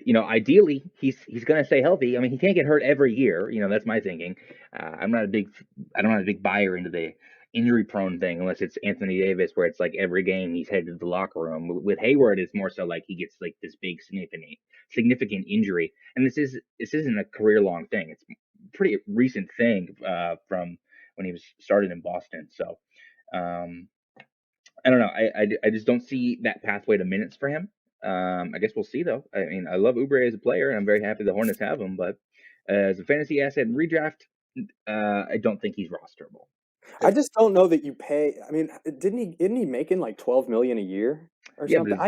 ideally he's going to stay healthy. I mean, he can't get hurt every year. That's my thinking. I'm not a big buyer into the injury prone thing unless it's Anthony Davis, where it's like every game he's headed to the locker room. With Hayward, it's more so like he gets like this big significant injury, and this isn't a career long thing. It's a pretty recent thing from when he was started in Boston. So I don't know. I just don't see that pathway to minutes for him. I guess we'll see though. I mean, I love Oubre as a player, and I'm very happy the Hornets have him. But as a fantasy asset in redraft, I don't think he's rosterable. I just don't know that you pay. I mean, isn't he making like $12 million a year or something? Go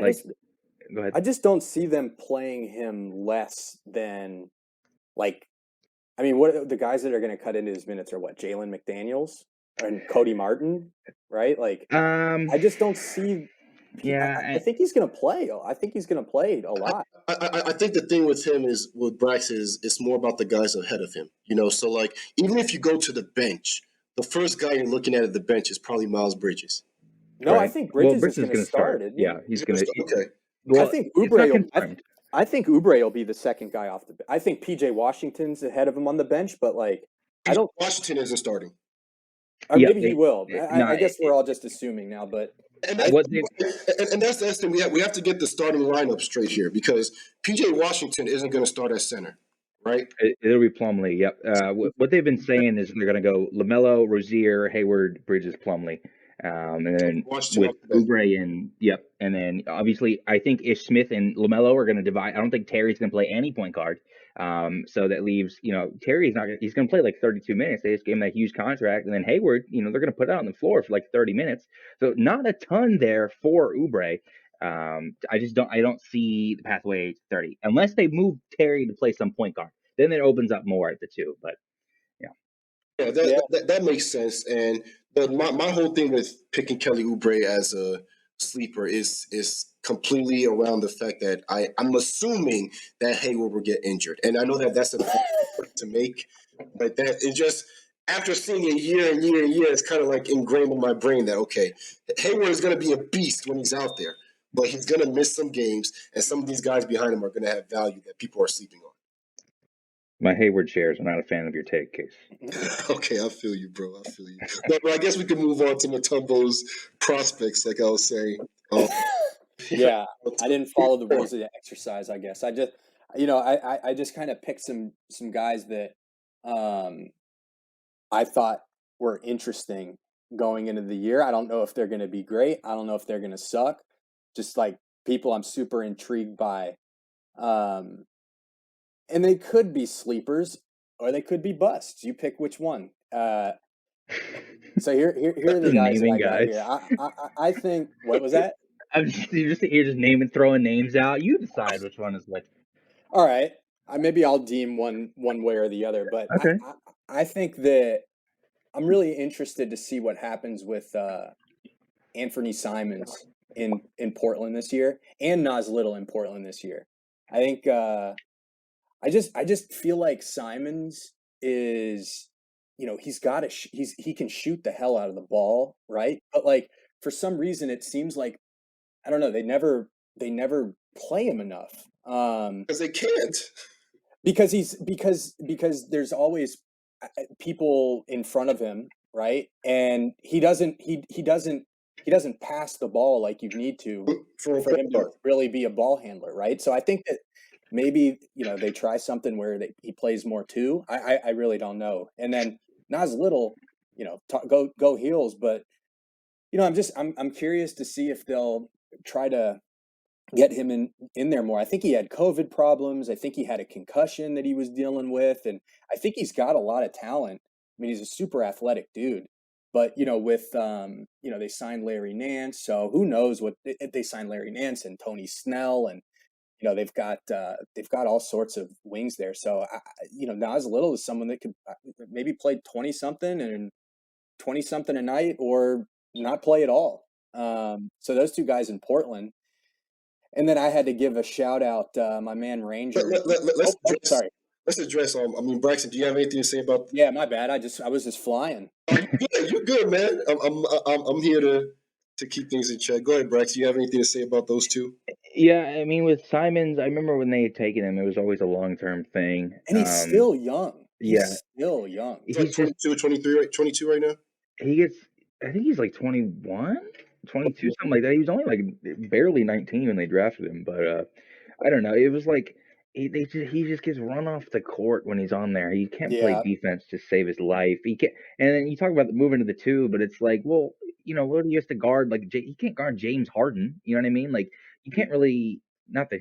ahead. I just don't see them playing him less than like. I mean, what the guys that are going to cut into his minutes are what? Jalen McDaniels and Cody Martin, right? Like, I just don't see. Yeah, I think he's going to play. I think he's going to play a lot. I think the thing with him is with Brax is it's more about the guys ahead of him. So like even if you go to the bench, the first guy you're looking at the bench is probably Miles Bridges. No, right? I think Bridges is going to start. Yeah, he's going to. Okay. Well, I think Oubre. I think Oubre will be the second guy off the bench. I think PJ Washington's ahead of him on the bench, but like Washington isn't starting. Or maybe he will. I guess we're all just assuming now, but. And that's the thing. We have to get the starting lineup straight here because PJ Washington isn't going to start at center, right? It'll be Plumlee. Yep. What they've been saying is they're going to go LaMelo, Rozier, Hayward, Bridges, Plumlee, and then with Oubre and then obviously I think Ish Smith and LaMelo are going to divide. I don't think Terry's going to play any point guard. So that leaves, Terry's he's going to play like 32 minutes. They just gave him that huge contract. And then Hayward, they're going to put out on the floor for like 30 minutes. So not a ton there for Oubre. I don't see the pathway to 30 unless they move Terry to play some point guard. then it opens up more at the 2. But Yeah, that makes sense. And but my whole thing with picking Kelly Oubre as a sleeper is completely around the fact that I'm assuming that Hayward will get injured, and I know that that's a point to make, but that it just after seeing it year and year and year, it's kind of like ingrained in my brain that okay, Hayward is going to be a beast when he's out there, but he's going to miss some games, and some of these guys behind him are going to have value that people are sleeping on. my Hayward shares are not a fan of your take, Case. Okay, I feel you, bro. I feel you. But I guess we can move on to Mutombo's prospects, like I was saying. Yeah, I didn't follow the rules of the exercise. I guess I just, I just kind of picked some guys that I thought were interesting going into the year. I don't know if they're going to be great. I don't know if they're going to suck. Just like people I'm super intrigued by. And they could be sleepers or they could be busts. You pick which one. So here are the guys that I got here. I think, what was that? You're just naming, throwing names out. You decide which one is which. All right. Maybe I'll deem one way or the other, but okay. I think that I'm really interested to see what happens with Anthony Simons in Portland this year and Nas Little in Portland this year. I think I just feel like Simons is, he's got he can shoot the hell out of the ball, right? But like for some reason it seems like, I don't know, they never play him enough. Because they can't. Because there's always people in front of him, right? And he doesn't pass the ball like you need to for him to really be a ball handler, right? So I think that maybe they try something where he plays more too. I really don't know. And then Nas Little, go heels, but I'm curious to see if they'll try to get him in there more. I think he had COVID problems. I think he had a concussion that he was dealing with, and I think he's got a lot of talent. I mean, he's a super athletic dude. But with they signed Larry Nance, so who knows what they signed Larry Nance and Tony Snell, and they've got all sorts of wings there. So Nas Little is someone that could maybe play 20 something and 20 something a night, or not play at all. So those two guys in Portland. And then I had to give a shout out, my man Ranger. Let's address. Braxton, do you have anything to say about? Yeah, my bad. I was just flying. You're good, man. I'm here to keep things in check. Go ahead, Brax. Do you have anything to say about those two? Yeah, I mean, with Simons, I remember when they had taken him, it was always a long-term thing. And he's still young. He's still young. He's like 22, 23, 22 right now? I think he's like 21, 22, something like that. He was only like barely 19 when they drafted him, but I don't know. It was like he just gets run off the court when he's on there. He can't play defense to save his life. He can't. And then you talk about moving to the 2, but it's like, well, what he has to guard? Like he can't guard James Harden. You know what I mean? Like you can't really. Not that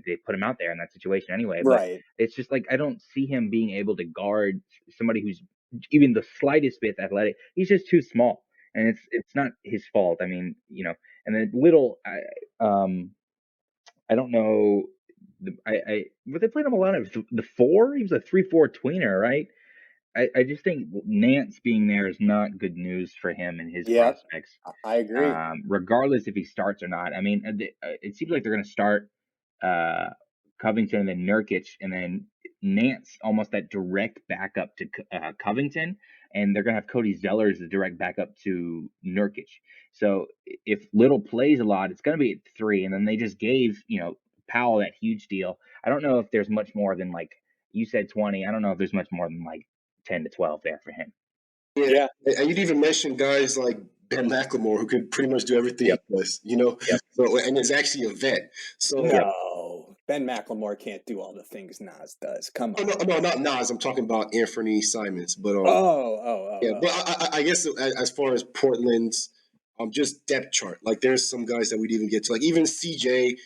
they put him out there in that situation anyway. But right. It's just like I don't see him being able to guard somebody who's even the slightest bit athletic. He's just too small, and it's not his fault. I mean, and then Little, I don't know. But they played him a lot of the 4. He was a 3-4 tweener, right? I just think Nance being there is not good news for him and his prospects. I agree. Regardless if he starts or not. I mean, it seems like they're going to start Covington and then Nurkic, and then Nance almost that direct backup to Covington, and they're going to have Cody Zeller as the direct backup to Nurkic. So if Little plays a lot, it's going to be at 3, and then they just gave Powell that huge deal. I don't know if there's much more than, like you said, 20. I don't know if there's much more than like 10 to 12 there for him. Yeah. And you'd even mention guys like Ben McLemore, who could pretty much do everything he does, So, and is actually a vet. So no, Ben McLemore can't do all the things Nas does. Come on. No, not Nas. I'm talking about Anthony Simons. But yeah. But I guess as far as Portland's just depth chart, like there's some guys that we'd even get to, like even CJ.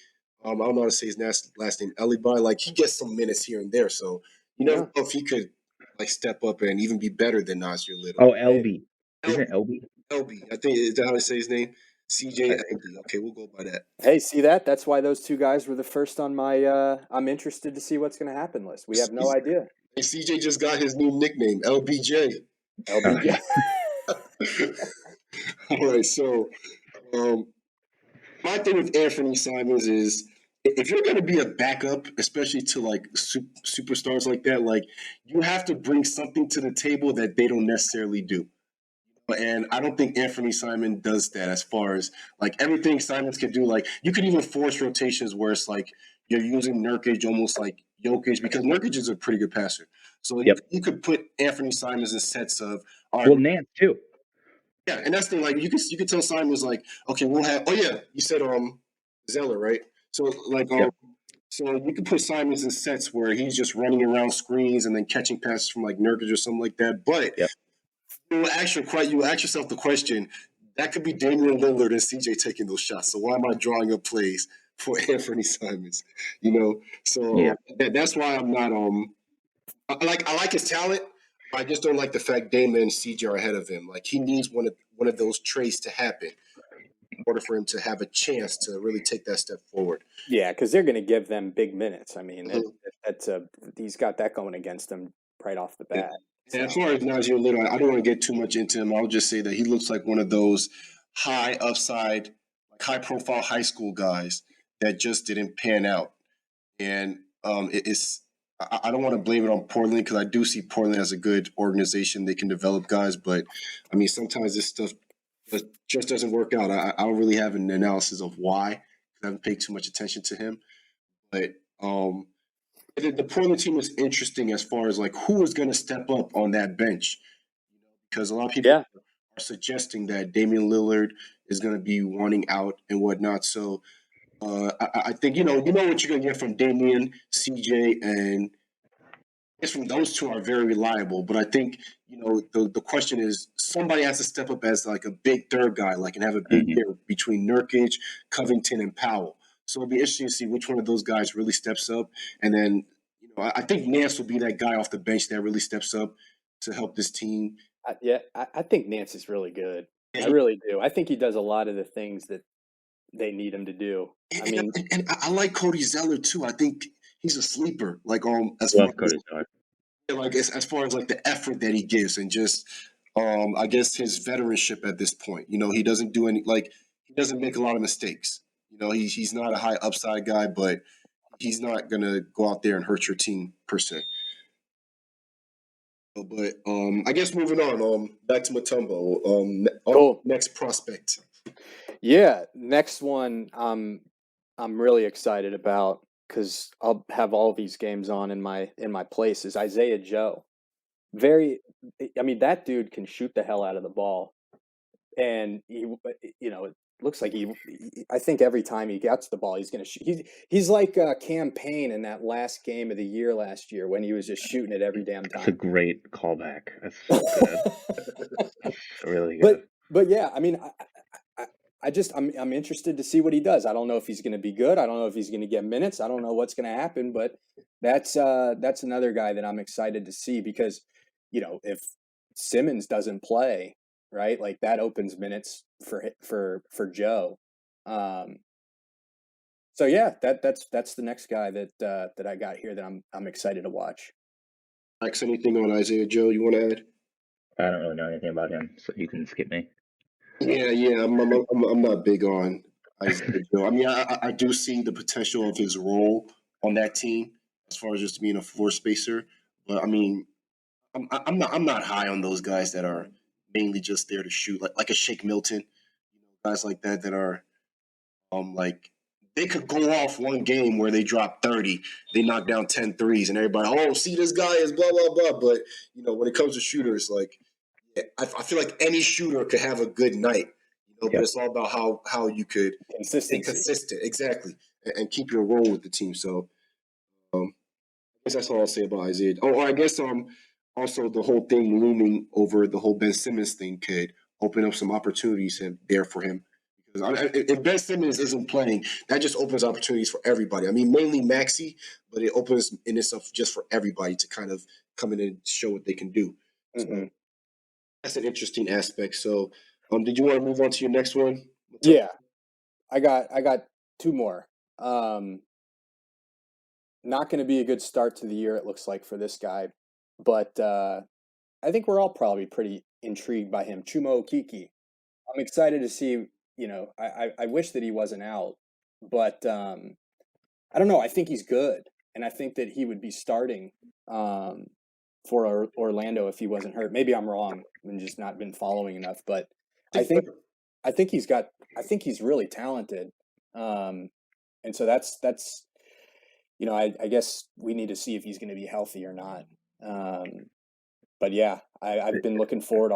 I don't know how to say his last name, Elibai. Like he gets some minutes here and there. So you know if he could like step up and even be better than Nasir Little. Oh, LB. Isn't it LB? LB. I think is that how to say his name? CJ and LB. Okay, we'll go by that. Hey, see that? That's why those two guys were the first on my I'm interested to see what's going to happen list. We have no idea. And CJ just got his new nickname, LBJ. LBJ. All right, so my thing with Anthony Simons is if you're going to be a backup, especially to like superstars like that, like you have to bring something to the table that they don't necessarily do. And I don't think Anthony Simons does that as far as like everything Simons can do. Like you could even force rotations where it's like you're using Nurkic almost like Jokic because Nurkic is a pretty good passer. So you could put Anthony Simons in sets of Nance too. Yeah, and that's the thing. Like you could tell Simons like, okay, we'll have. Oh yeah, you said Zeller, right? So like so you could put Simons in sets where he's just running around screens and then catching passes from like Nurkic or something like that. But you ask yourself the question, that could be Damian Lillard and CJ taking those shots. So why am I drawing up plays for Anthony Simons? You know, so that's why I'm not I like his talent. I just don't like the fact Damon and CJ are ahead of him. Like he needs one of those trades to happen in order for him to have a chance to really take that step forward. Yeah, because they're going to give them big minutes. I mean, he's got that going against him right off the bat. And as far as Nasir Little, I don't want to get too much into him. I'll just say that he looks like one of those high upside, like high profile high school guys that just didn't pan out. And I don't want to blame it on Portland because I do see Portland as a good organization. They can develop guys, but I mean, sometimes this stuff just doesn't work out. I don't really have an analysis of why. I haven't paid too much attention to him. But the Portland team is interesting as far as like who is going to step up on that bench. Because a lot of people are suggesting that Damian Lillard is going to be wanting out and whatnot. So I think you know what you're going to get from Damian, CJ, and I guess from those two are very reliable. But I think the question is somebody has to step up as like a big third guy, like and have a big pair between Nurkic, Covington, and Powell. So it'll be interesting to see which one of those guys really steps up. And then I think Nance will be that guy off the bench that really steps up to help this team. I think Nance is really good. I really do. I think he does a lot of the things that they need him to do. And I like Cody Zeller too. I think he's a sleeper. Like as far as like the effort that he gives and just I guess his veteranship at this point. He doesn't do he doesn't make a lot of mistakes. He's not a high upside guy, but he's not gonna go out there and hurt your team per se. But I guess moving on, back to Mutombo. Cool. Next prospect. Yeah, next one I'm really excited about because I'll have all these games on in my place is Isaiah Joe. That dude can shoot the hell out of the ball, and he, it looks like I think every time he gets the ball, he's going to shoot. He's like Cam Payne in that last game of the year last year when he was just shooting it every damn time. That's a great callback. That's so good. That's really good. But yeah, I mean, I'm interested to see what he does. I don't know if he's going to be good. I don't know if he's going to get minutes. I don't know what's going to happen. But that's another guy that I'm excited to see because, if Simmons doesn't play, right, like that opens minutes for Joe. So yeah, that's the next guy that I got here that I'm excited to watch. Max, anything on Isaiah Joe you want to add? I don't really know anything about him, so you can skip me. Yeah, I'm not big on Isaiah Joe. I mean, I do see the potential of his role on that team as far as just being a floor spacer. But I mean, I'm not high on those guys that are mainly just there to shoot, like a Shake Milton, guys like that are like they could go off one game where they drop 30, they knock down 10 threes, and everybody, see, this guy is blah blah blah. But when it comes to shooters, like I feel like any shooter could have a good night, but it's all about how you could stay consistent, exactly, and keep your role with the team. So I guess that's all I'll say about Isaiah. I guess also the whole thing looming over the whole Ben Simmons thing could open up some opportunities there for him. Because if Ben Simmons isn't playing, that just opens opportunities for everybody. I mean, mainly Maxey, but it opens in itself just for everybody to kind of come in and show what they can do. So that's an interesting aspect. So did you want to move on to your next one, Yeah, I got two more. Not going to be a good start to the year, it looks like, for this guy, but I think we're all probably pretty intrigued by him. Chuma Okeke. I'm excited to see. I wish that he wasn't out, but I don't know. I think he's good, and I think that he would be starting for Orlando if he wasn't hurt. Maybe I'm wrong and just not been following enough, but I think he's really talented, and so that's I guess we need to see if he's going to be healthy or not. But yeah, I've been looking forward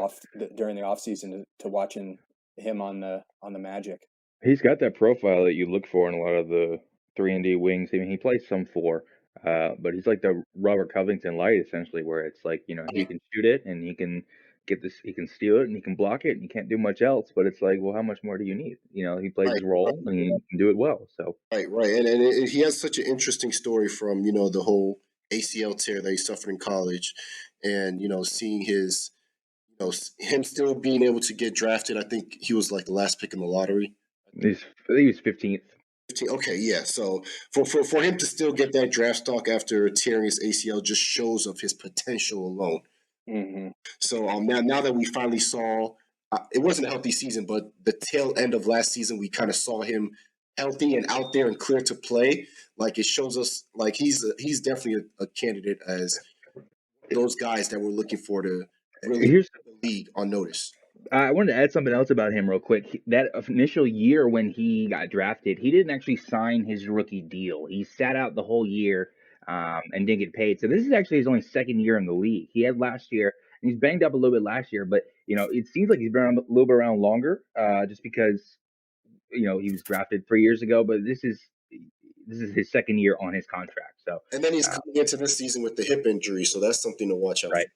during the offseason to watching him on the Magic. He's got that profile that you look for in a lot of the 3-and-D wings. I mean, he plays some 4, but he's like the Robert Covington light, essentially, where it's like, he can shoot it and he can he can steal it and he can block it and he can't do much else. But it's like, well, how much more do you need? He plays his role and he can do it well. So right, and he has such an interesting story from the whole ACL tear that he suffered in college, and seeing his him still being able to get drafted. I think he was like the last pick in the lottery. I think he was 15th. Okay, yeah. So for him to still get that draft stock after tearing his ACL just shows of his potential alone. Mm-hmm. So now that we finally saw, it wasn't a healthy season, but the tail end of last season, we kind of saw him healthy and out there and clear to play. Like, it shows us like he's definitely a candidate as those guys that we're looking for to really put the league on notice. I wanted to add something else about him real quick. That initial year when he got drafted, he didn't actually sign his rookie deal. He sat out the whole year and didn't get paid. So this is actually his only second year in the league. He had last year, and he's banged up a little bit last year, but it seems like he's been around a little bit around longer, just because he was drafted 3 years ago. But this is his second year on his contract. So and then he's coming into this season with the hip injury, so that's something to watch out. Right.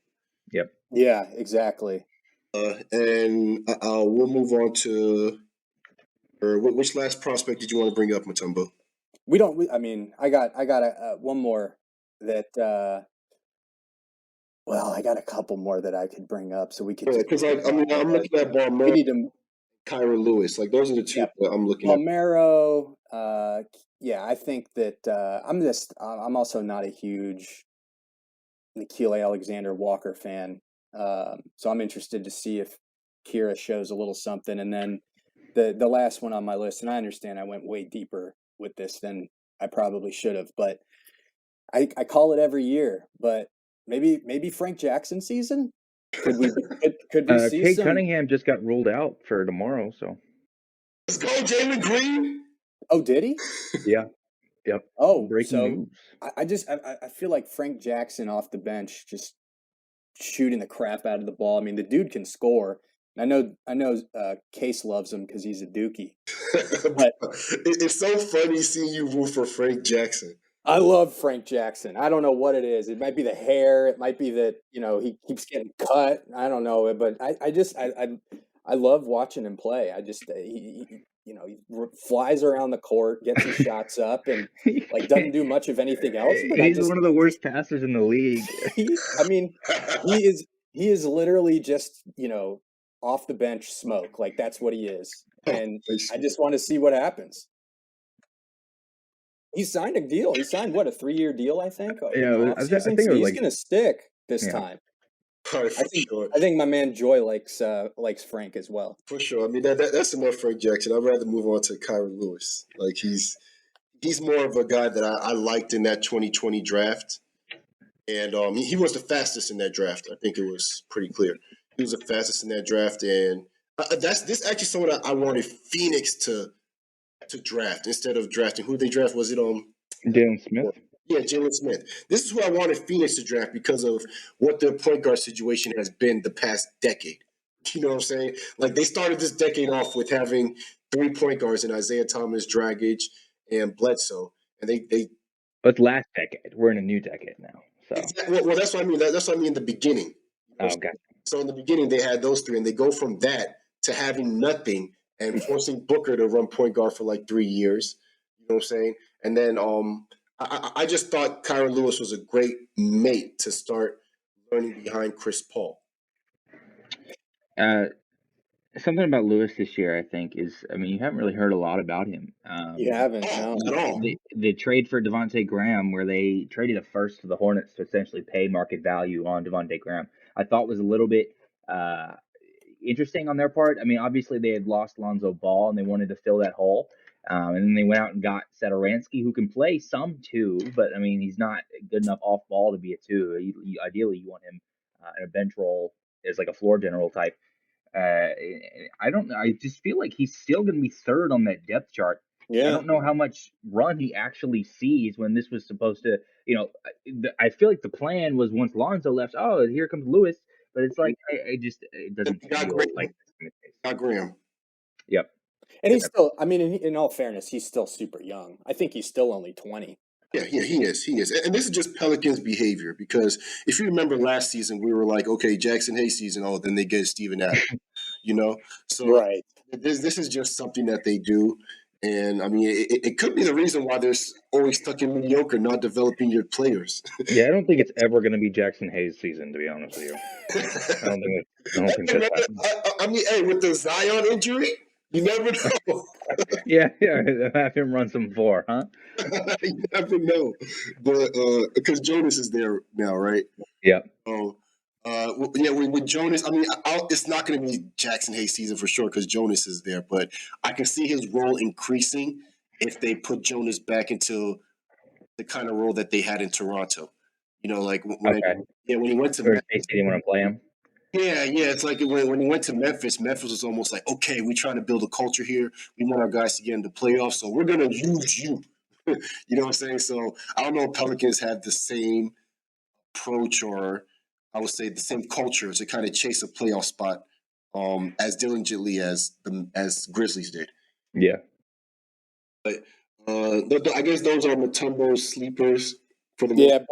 Yep. Yeah. Exactly. And we'll move on to, which last prospect did you want to bring up, Mutombo? I got one more that. Well, I got a couple more that I could bring up, so we could. Because I'm looking at Balmero, Kyrie Lewis. Like, those are the two that I'm looking at. Balmero. Yeah, I think that I'm also not a huge Nickeil Alexander-Walker fan. So I'm interested to see if Kira shows a little something. And then the last one on my list, and I understand I went way deeper with this than I probably should have, but I call it every year, but maybe Frank Jackson season? Could we see Cade Cunningham just got ruled out for tomorrow, so. Let's go, Jalen Green! Oh, did he? Yeah. Yep. Oh, breaking news. I feel like Frank Jackson off the bench just shooting the crap out of the ball. I mean, the dude can score. I know. Kase loves him because he's a dookie. But it's so funny seeing you root for Frank Jackson. I love Frank Jackson. I don't know what it is. It might be the hair. It might be that he keeps getting cut. I don't know, but I love watching him play. I just he flies around the court, gets his shots up, and doesn't do much of anything else. But he's one of the worst passers in the league. He is literally just off the bench smoke. Like, that's what he is, and I just want to see what happens. He signed a deal. He signed a 3-year deal, I think. Yeah, I think he's going to stick this time. I think my man Joy likes Frank as well. For sure. I mean, that's enough Frank Jackson. I'd rather move on to Kyrie Lewis. Like, he's more of a guy that I liked in that 2020 draft. And he was the fastest in that draft. I think it was pretty clear. He was the fastest in that draft. And this actually someone I wanted Phoenix to draft instead of drafting. Who they draft? Was it Jalen Smith? Yeah, Jalen Smith. This is who I wanted Phoenix to draft because of what their point guard situation has been the past decade. You know what I'm saying? Like, they started this decade off with having 3 point guards in Isaiah Thomas, Dragic, and Bledsoe. And they But last decade. We're in a new decade now. So well, that's what I mean. That's what I mean in the beginning. Oh, okay. So in the beginning, they had those 3, and they go from that to having nothing and forcing Booker to run point guard for like 3 years. You know what I'm saying? And then I just thought Kyrie Lewis was a great mate to start learning behind Chris Paul. And Something about Lewis this year, I think, is you haven't really heard a lot about him. You haven't, no. At all. The trade for Devontae Graham, where they traded a first to the Hornets to essentially pay market value on Devontae Graham, I thought was a little bit interesting on their part. Obviously they had lost Lonzo Ball and they wanted to fill that hole. And then they went out and got Satoransky, who can play some two, but he's not good enough off ball to be a two. Ideally, you want him in a bench role as like a floor general type. I don't know. I just feel like he's still going to be third on that depth chart. Yeah. I don't know how much run he actually sees when this was supposed to, I feel like the plan was once Lonzo left, oh, here comes Lewis. But it's like, it doesn't feel like Got Graham. Yep. And he's still, in all fairness, he's still super young. I think he's still only 20. Yeah, he is. And this is just Pelicans behavior, because if you remember last season, we were like, okay, Jackson Hayes season, then they get Steven Adams, So right. This is just something that they do. And, it could be the reason why they're always stuck in mediocre, not developing your players. Yeah, I don't think it's ever going to be Jackson Hayes' season, to be honest with you. I don't think that's hey, with the Zion injury, you never know. yeah, have him run some floor, huh? You never know. But because Jonas is there now, right? Yeah. With Jonas, it's not going to be Jackson Hayes' season for sure because Jonas is there, but I can see his role increasing if they put Jonas back into the kind of role that they had in Toronto. When he went to Memphis, they didn't want to play him. Yeah, it's like when he went to Memphis was almost like, okay, we're trying to build a culture here. We want our guys to get into playoffs, so we're going to use you. You know what I'm saying? So I don't know if Pelicans have the same approach, or I would say the same culture to kind of chase a playoff spot as diligently as Grizzlies did. Yeah. But I guess those are Mutombo's sleepers for the most part.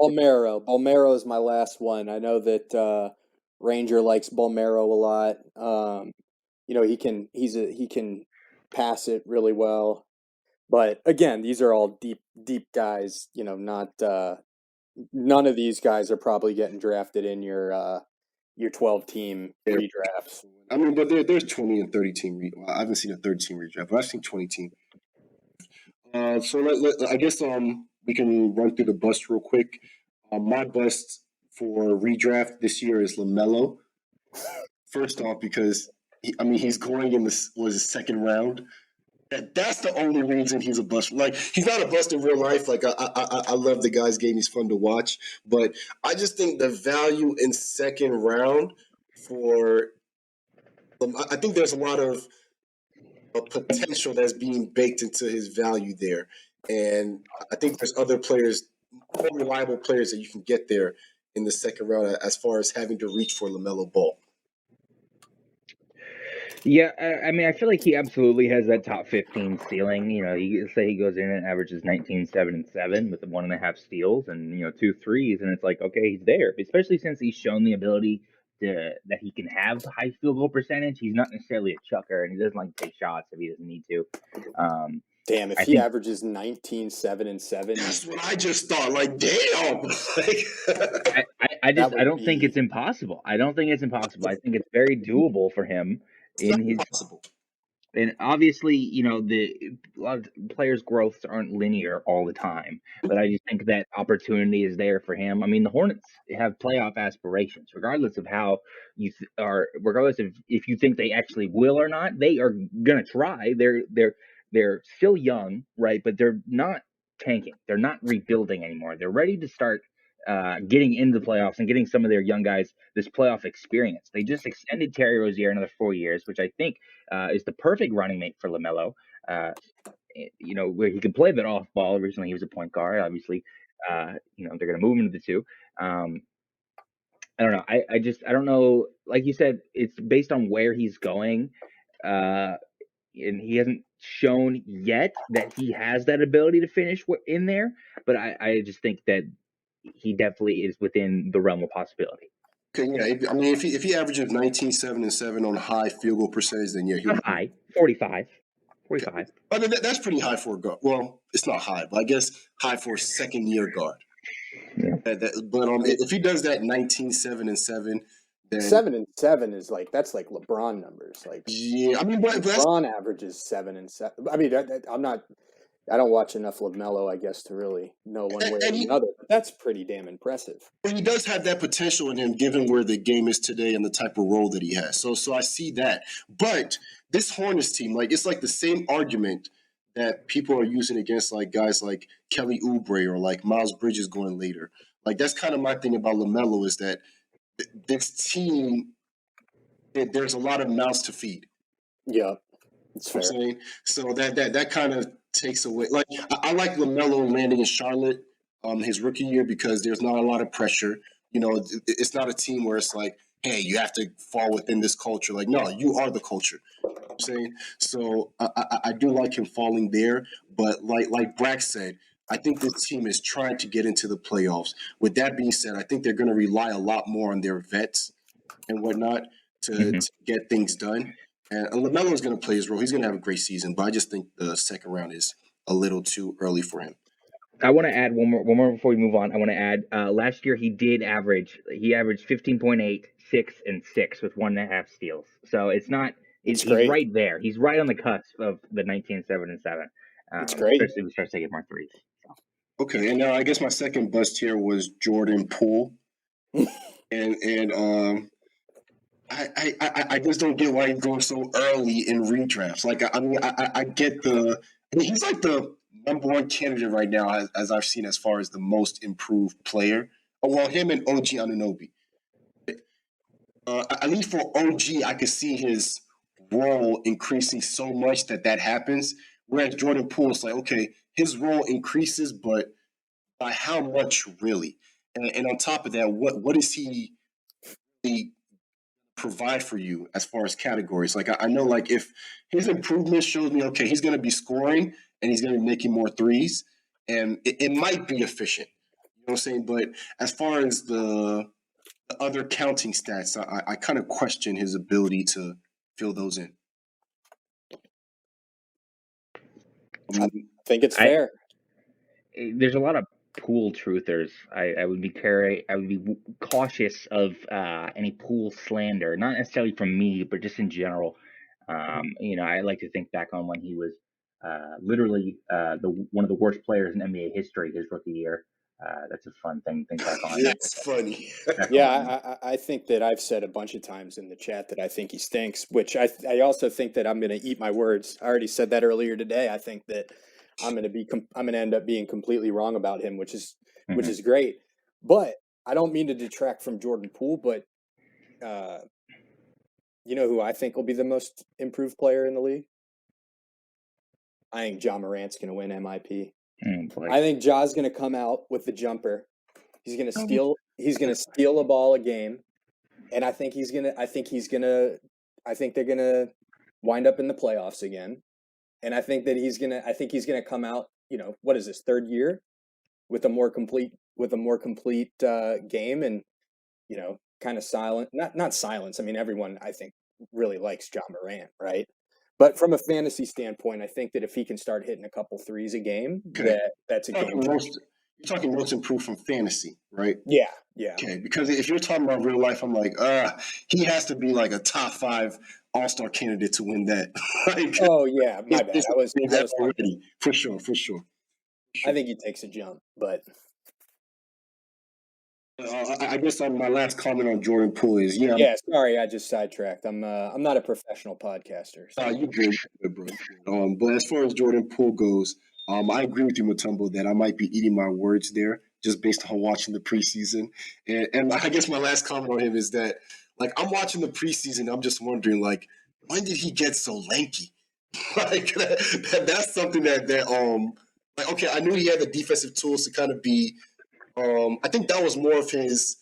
Bolmero is my last one. I know that Ranger likes Bolmero a lot. He can pass it really well. But again, these are all deep guys, not none of these guys are probably getting drafted in your 12 team redrafts. But there's 20 and 30 team. I haven't seen a 30 team redraft, but I've seen 20 team. So I guess we can run through the bust real quick. My bust for redraft this year is LaMelo. First off, because he's going in his second round. That's the only reason he's a bust. Like, he's not a bust in real life. Like, I love the guy's game. He's fun to watch. But I just think the value in second round I think there's a lot of potential that's being baked into his value there. And I think there's other players, more reliable players that you can get there in the second round as far as having to reach for LaMelo Ball. Yeah, I feel like he absolutely has that top 15 ceiling. You say he goes in and averages 19, 7, and 7 with 1.5 steals and 2 threes, and it's like, okay, he's there. Especially since he's shown the ability that he can have high field goal percentage. He's not necessarily a chucker, and he doesn't like to take shots if he doesn't need to. Damn, if he averages 19, 7, and 7. That's what I just thought. Like, damn. I don't think it's impossible. I don't think it's impossible. I think it's very doable for him. And obviously, a lot of players' growths aren't linear all the time, but I just think that opportunity is there for him. The Hornets have playoff aspirations, regardless of how regardless of if you think they actually will or not. They are gonna try. They're still young, right? But they're not tanking. They're not rebuilding anymore. They're ready to start getting into the playoffs and getting some of their young guys this playoff experience. They just extended Terry Rozier another 4 years, which I think is the perfect running mate for LaMelo. Where he can play that off ball. Originally, he was a point guard. Obviously, they're going to move him to the 2. I don't know. I don't know. Like you said, it's based on where he's going. And he hasn't shown yet that he has that ability to finish in there. But I just think that he definitely is within the realm of possibility. Okay, yeah. If he averages 19, 7, and 7 on high field goal percentage, then yeah, not high, 45. Okay. That's pretty high for a guard. Well, it's not high, but I guess high for a second-year guard. Yeah. But if he does that 19, 7, and 7, then 7-7 is that's like LeBron numbers. Like, yeah, I mean, but that's, LeBron averages 7-7. I mean, I don't watch enough LaMelo, I guess, to really know one way or and the other. But that's pretty damn impressive. he does have that potential in him, given where the game is today and the type of role that he has. So I see that. But this Hornets team, it's like the same argument that people are using against like guys like Kelly Oubre or like Miles Bridges going later. Like that's kind of my thing about LaMelo is that this team, there's a lot of mouths to feed. Yeah, it's fair. You know what I'm saying? So that kind of takes away. Like I like LaMelo landing in Charlotte his rookie year because there's not a lot of pressure. You know, it's not a team where it's like, hey, you have to fall within this culture. Like, no, you are the culture. You know what I'm saying? So I do like him falling there. But like Brax said, I think this team is trying to get into the playoffs. With that being said, I think they're going to rely a lot more on their vets and whatnot to get things done. And LaMelo is going to play his role. He's going to have a great season. But I just think the second round is a little too early for him. I want to add one more before we move on. I want to add last year he averaged 15.8, 6, and 6 with 1.5 steals. So it's not he's right there. He's right on the cusp of the 19, 7, and 7. It's great. Especially if he starts taking more threes. So. Okay, and now I guess my second bust here was Jordan Poole. and I just don't get why he's going so early in redrafts. Like I get he's like the number one candidate right now, as I've seen, as far as the most improved player. Oh, well, him and OG Anunoby. At least for OG, I could see his role increasing so much that happens. Whereas Jordan Poole is like, okay, his role increases, but by how much really? And on top of that, what does he provide for you as far as categories? Like I know, like if his improvement shows me, okay, he's going to be scoring and he's going to be making more threes, and it might be efficient. You know what I'm saying? But as far as the other counting stats, I kind of question his ability to fill those in. I think it's fair. There's a lot of Poole truthers. I would be cautious of any Poole slander, not necessarily from me, but just in general. I like to think back on when he was literally one of the worst players in NBA history his rookie year. That's a fun thing to think back on. That's funny. Yeah, I think that I've said a bunch of times in the chat that I think he stinks, which I also think that I'm going to eat my words. I already said that earlier today. I think that I'm going to end up being completely wrong about him, which is great. But I don't mean to detract from Jordan Poole, but you know who I think will be the most improved player in the league? I think Ja Morant's going to win MIP. I think Ja's going to come out with the jumper. He's going to steal. He's going to steal a ball a game, and I think they're going to wind up in the playoffs again. And I think he's going to come out. You know, what is this, third year, with a more complete game, and you know, kind of silent. Not silence. I mean, everyone I think really likes Ja Morant, right? But from a fantasy standpoint, I think that if he can start hitting a couple threes a game, that's a game. You're talking most improved from fantasy, right? Yeah. Okay, because if you're talking about real life, I'm like, he has to be like a top 5 all-star candidate to win that. Oh yeah, my bad. I was already for sure. I think he takes a jump, but. I guess my last comment on Jordan Poole is Sorry, I just sidetracked. I'm not a professional podcaster. So. You're good, bro. But as far as Jordan Poole goes, I agree with you, Mutombo, that I might be eating my words there just based on watching the preseason. And I guess my last comment on him is that, like, I'm watching the preseason. I'm just wondering, like, when did he get so lanky? Like that's something that like, okay, I knew he had the defensive tools to kind of be. I think that was more of his,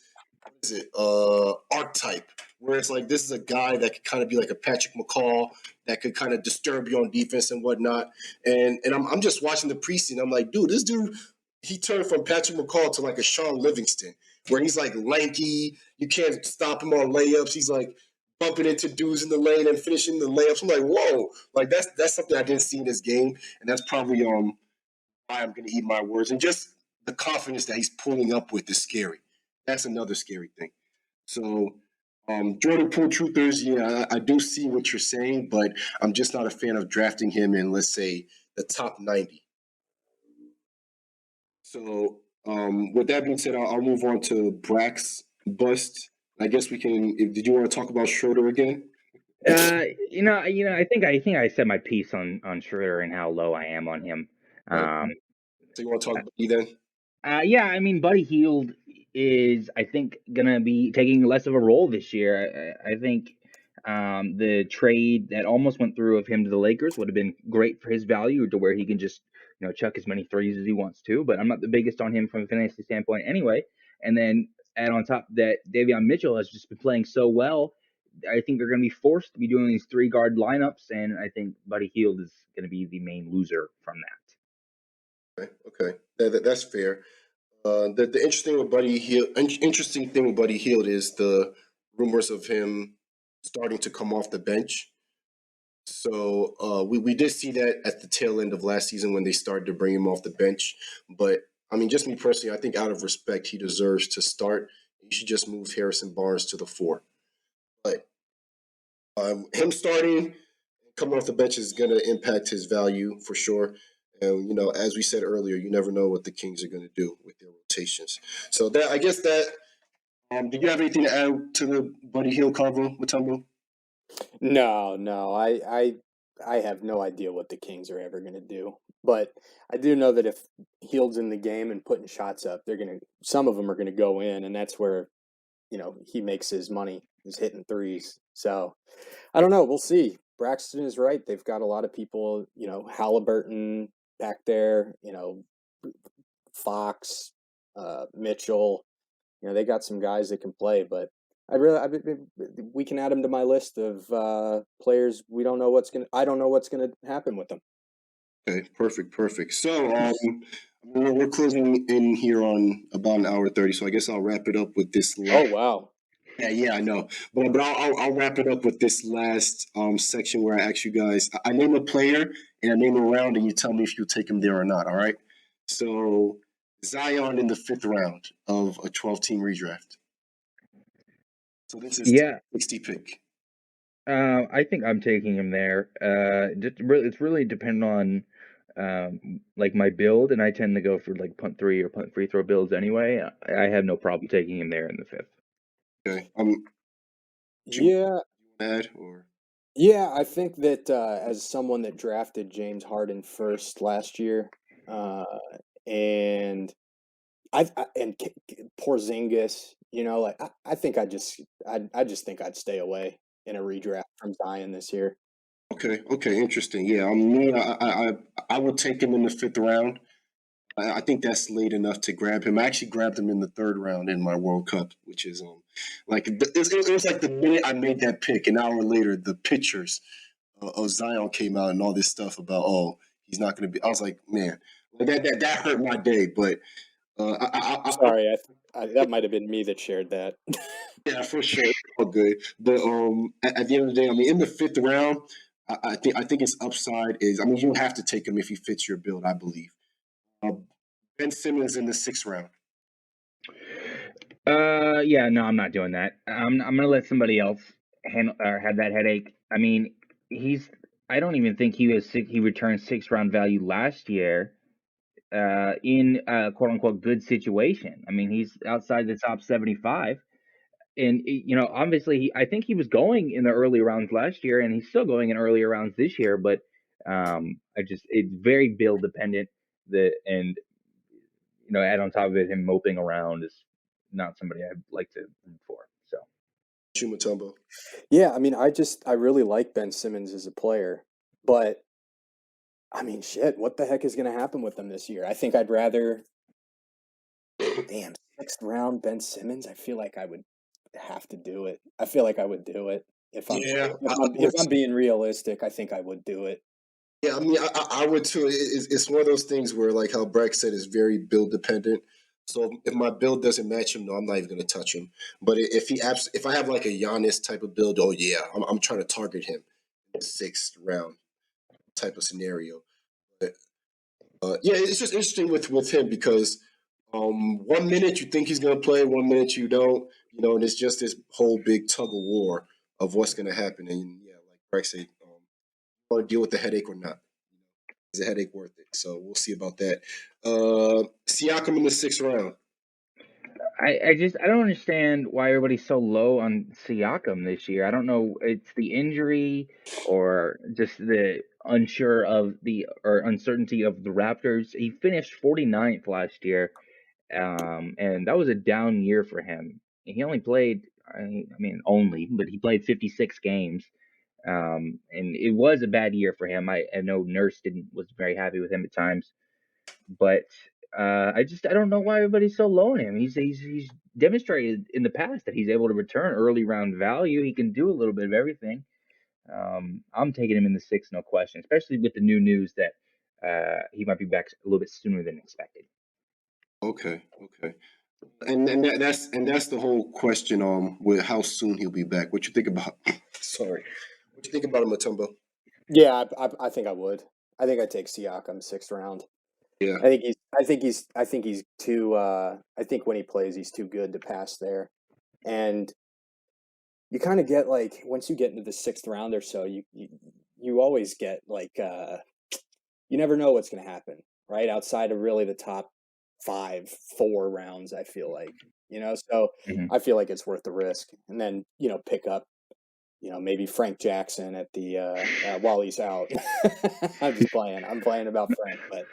archetype, where it's like this is a guy that could kind of be like a Patrick McCall that could kind of disturb you on defense and whatnot. And I'm just watching the preseason. I'm like, dude, this dude, he turned from Patrick McCall to like a Sean Livingston, where he's like lanky. You can't stop him on layups. He's like bumping into dudes in the lane and finishing the layups. I'm like, whoa, like that's something I didn't see in this game, and that's probably why I'm going to eat my words. And just the confidence that he's pulling up with is scary. That's another scary thing. So Jordan Poole Truthers, yeah, I do see what you're saying, but I'm just not a fan of drafting him in, let's say, the top 90. So, with that being said, I'll move on to Brax bust. I guess we can. Did you want to talk about Schroeder again? I think I said my piece on Schroeder and how low I am on him. Right. So you want to talk about you then? Yeah, I mean, Buddy Hield is, I think, gonna be taking less of a role this year. I think the trade that almost went through of him to the Lakers would have been great for his value, to where he can just chuck as many threes as he wants to. But I'm not the biggest on him from a fantasy standpoint anyway. And then add on top of that, Davion Mitchell has just been playing so well. I think they're going to be forced to be doing these 3-guard lineups, and I think Buddy Hield is going to be the main loser from that. Okay. That's fair. The interesting thing with Buddy Hield is the rumors of him starting to come off the bench. So we did see that at the tail end of last season when they started to bring him off the bench. But I mean, just me personally, I think out of respect, he deserves to start. You should just move Harrison Barnes to the 4. But him starting, coming off the bench is going to impact his value for sure. And, as we said earlier, you never know what the Kings are going to do with their rotations. So that, I guess that, do you have anything to add to the Buddy Hield convo, Mutombo? No, I have no idea what the Kings are ever going to do. But I do know that if Hield's in the game and putting shots up, some of them are going to go in, and that's where, he makes his money, is hitting threes. So I don't know. We'll see. Braxton is right. They've got a lot of people, Halliburton back there, Fox, Mitchell. They got some guys that can play, but we can add them to my list of players. I don't know what's gonna happen with them. Okay, perfect. So we're closing in here on about an hour 30. So I guess I'll wrap it up with this. Oh wow. Yeah, I know. But I'll wrap it up with this last section where I ask you guys. I name a player and I name a round, and you tell me if you'll take him there or not. All right. So Zion in the 5th round of a 12-team redraft. So this is 60 pick. I think I'm taking him there. It's really dependent on like my build, and I tend to go for like punt 3 or punt free throw builds anyway. I have no problem taking him there in the 5th. Okay. Yeah. Add or? Yeah, I think that as someone that drafted James Harden first last year, and Porzingis, I think I just think I'd stay away in a redraft from Zion this year. Okay, interesting. Yeah, I would take him in the 5th round. I think that's late enough to grab him. I actually grabbed him in the 3rd round in my World Cup, which is it was like the minute I made that pick, an hour later, the pictures of Zion came out and all this stuff about he's not going to be. I was like, man, that hurt my day. But sorry, that might have been me that shared that. Yeah, for sure, all good. But at the end of the day, I mean, in the 5th round, I think his upside is. I mean, you have to take him if he fits your build, I believe. Ben Simmons in the 6th round. Yeah, no, I'm not doing that. I'm gonna let somebody else have that headache. I mean, I don't even think he returned 6th round value last year. In a quote unquote good situation. I mean, he's outside the top 75. And obviously, I think he was going in the early rounds last year, and he's still going in earlier rounds this year. But it's very build dependent. Add on top of it, him moping around is not somebody I'd like to root for. So, Mutombo. Yeah, I mean, I really like Ben Simmons as a player, but I mean, shit, what the heck is going to happen with them this year? I think I'd rather. Damn, 6th round Ben Simmons. I feel like I would have to do it. I feel like I would do it if I'm being realistic. I think I would do it. Yeah, I mean, I would too. It's one of those things where, like how Brax said, is very build dependent. So if my build doesn't match him, no, I'm not even going to touch him. But if I have like a Giannis type of build, I'm trying to target him in the 6th round type of scenario. But yeah, it's just interesting with him because 1 minute you think he's going to play, 1 minute you don't. And it's just this whole big tug of war of what's going to happen. And yeah, like Brax said, want to deal with the headache or not? Is the headache worth it? So we'll see about that. Siakam in the 6th round. I don't understand why everybody's so low on Siakam this year. I don't know, it's the injury or just the uncertainty of the Raptors. He finished 49th last year, and that was a down year for him. He only played, but he played 56 games, and it was a bad year for him. I know Nurse was very happy with him at times, but I don't know why everybody's so low on him. He's demonstrated in the past that he's able to return early round value. He can do a little bit of everything. I'm taking him in the 6th, no question, especially with the new news that he might be back a little bit sooner than expected. Okay. And that's the whole question with how soon he'll be back. What you think about? Sorry, what you think about him, Mutombo? Yeah, I think I would. I think I'd take Siakam 6th round. Yeah, I think he's too. I think when he plays, he's too good to pass there, and you kind of get like once you get into the 6th round or so, you always get like you never know what's going to happen, right? Outside of really the top 4 rounds, I feel like So I feel like it's worth the risk, and then pick up. Maybe Frank Jackson at the while he's out. I'm just playing. I'm playing about Frank, but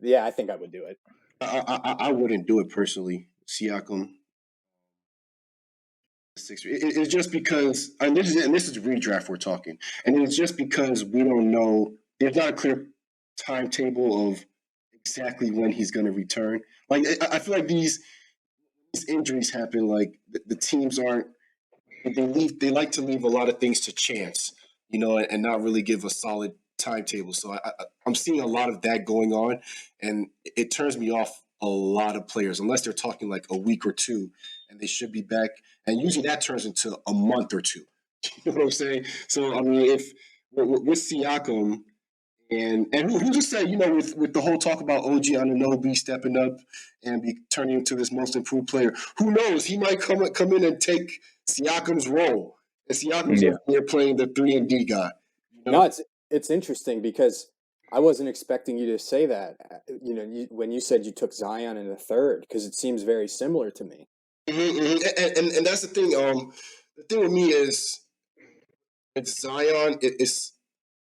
yeah, I think I would do it. I wouldn't do it personally. Siakam, 6. It's just because, and this is redraft we're talking, and it's just because we don't know. There's not a clear timetable of exactly when he's going to return. Like I feel like these injuries happen. Like the teams aren't. They like to leave a lot of things to chance, and not really give a solid timetable. So I'm seeing a lot of that going on, and it turns me off a lot of players unless they're talking like a week or two, and they should be back. And usually that turns into a month or two. You know what I'm saying? So I mean, if with Siakam. And who just said, with the whole talk about OG Anunoby stepping up and be turning into this most improved player, who knows? He might come in and take Siakam's role. And Siakam's over here playing the 3-and-D guy. No, it's interesting because I wasn't expecting you to say that. When you said you took Zion in the 3rd, because it seems very similar to me. Mm-hmm. And that's the thing. The thing with me is, it's Zion. It's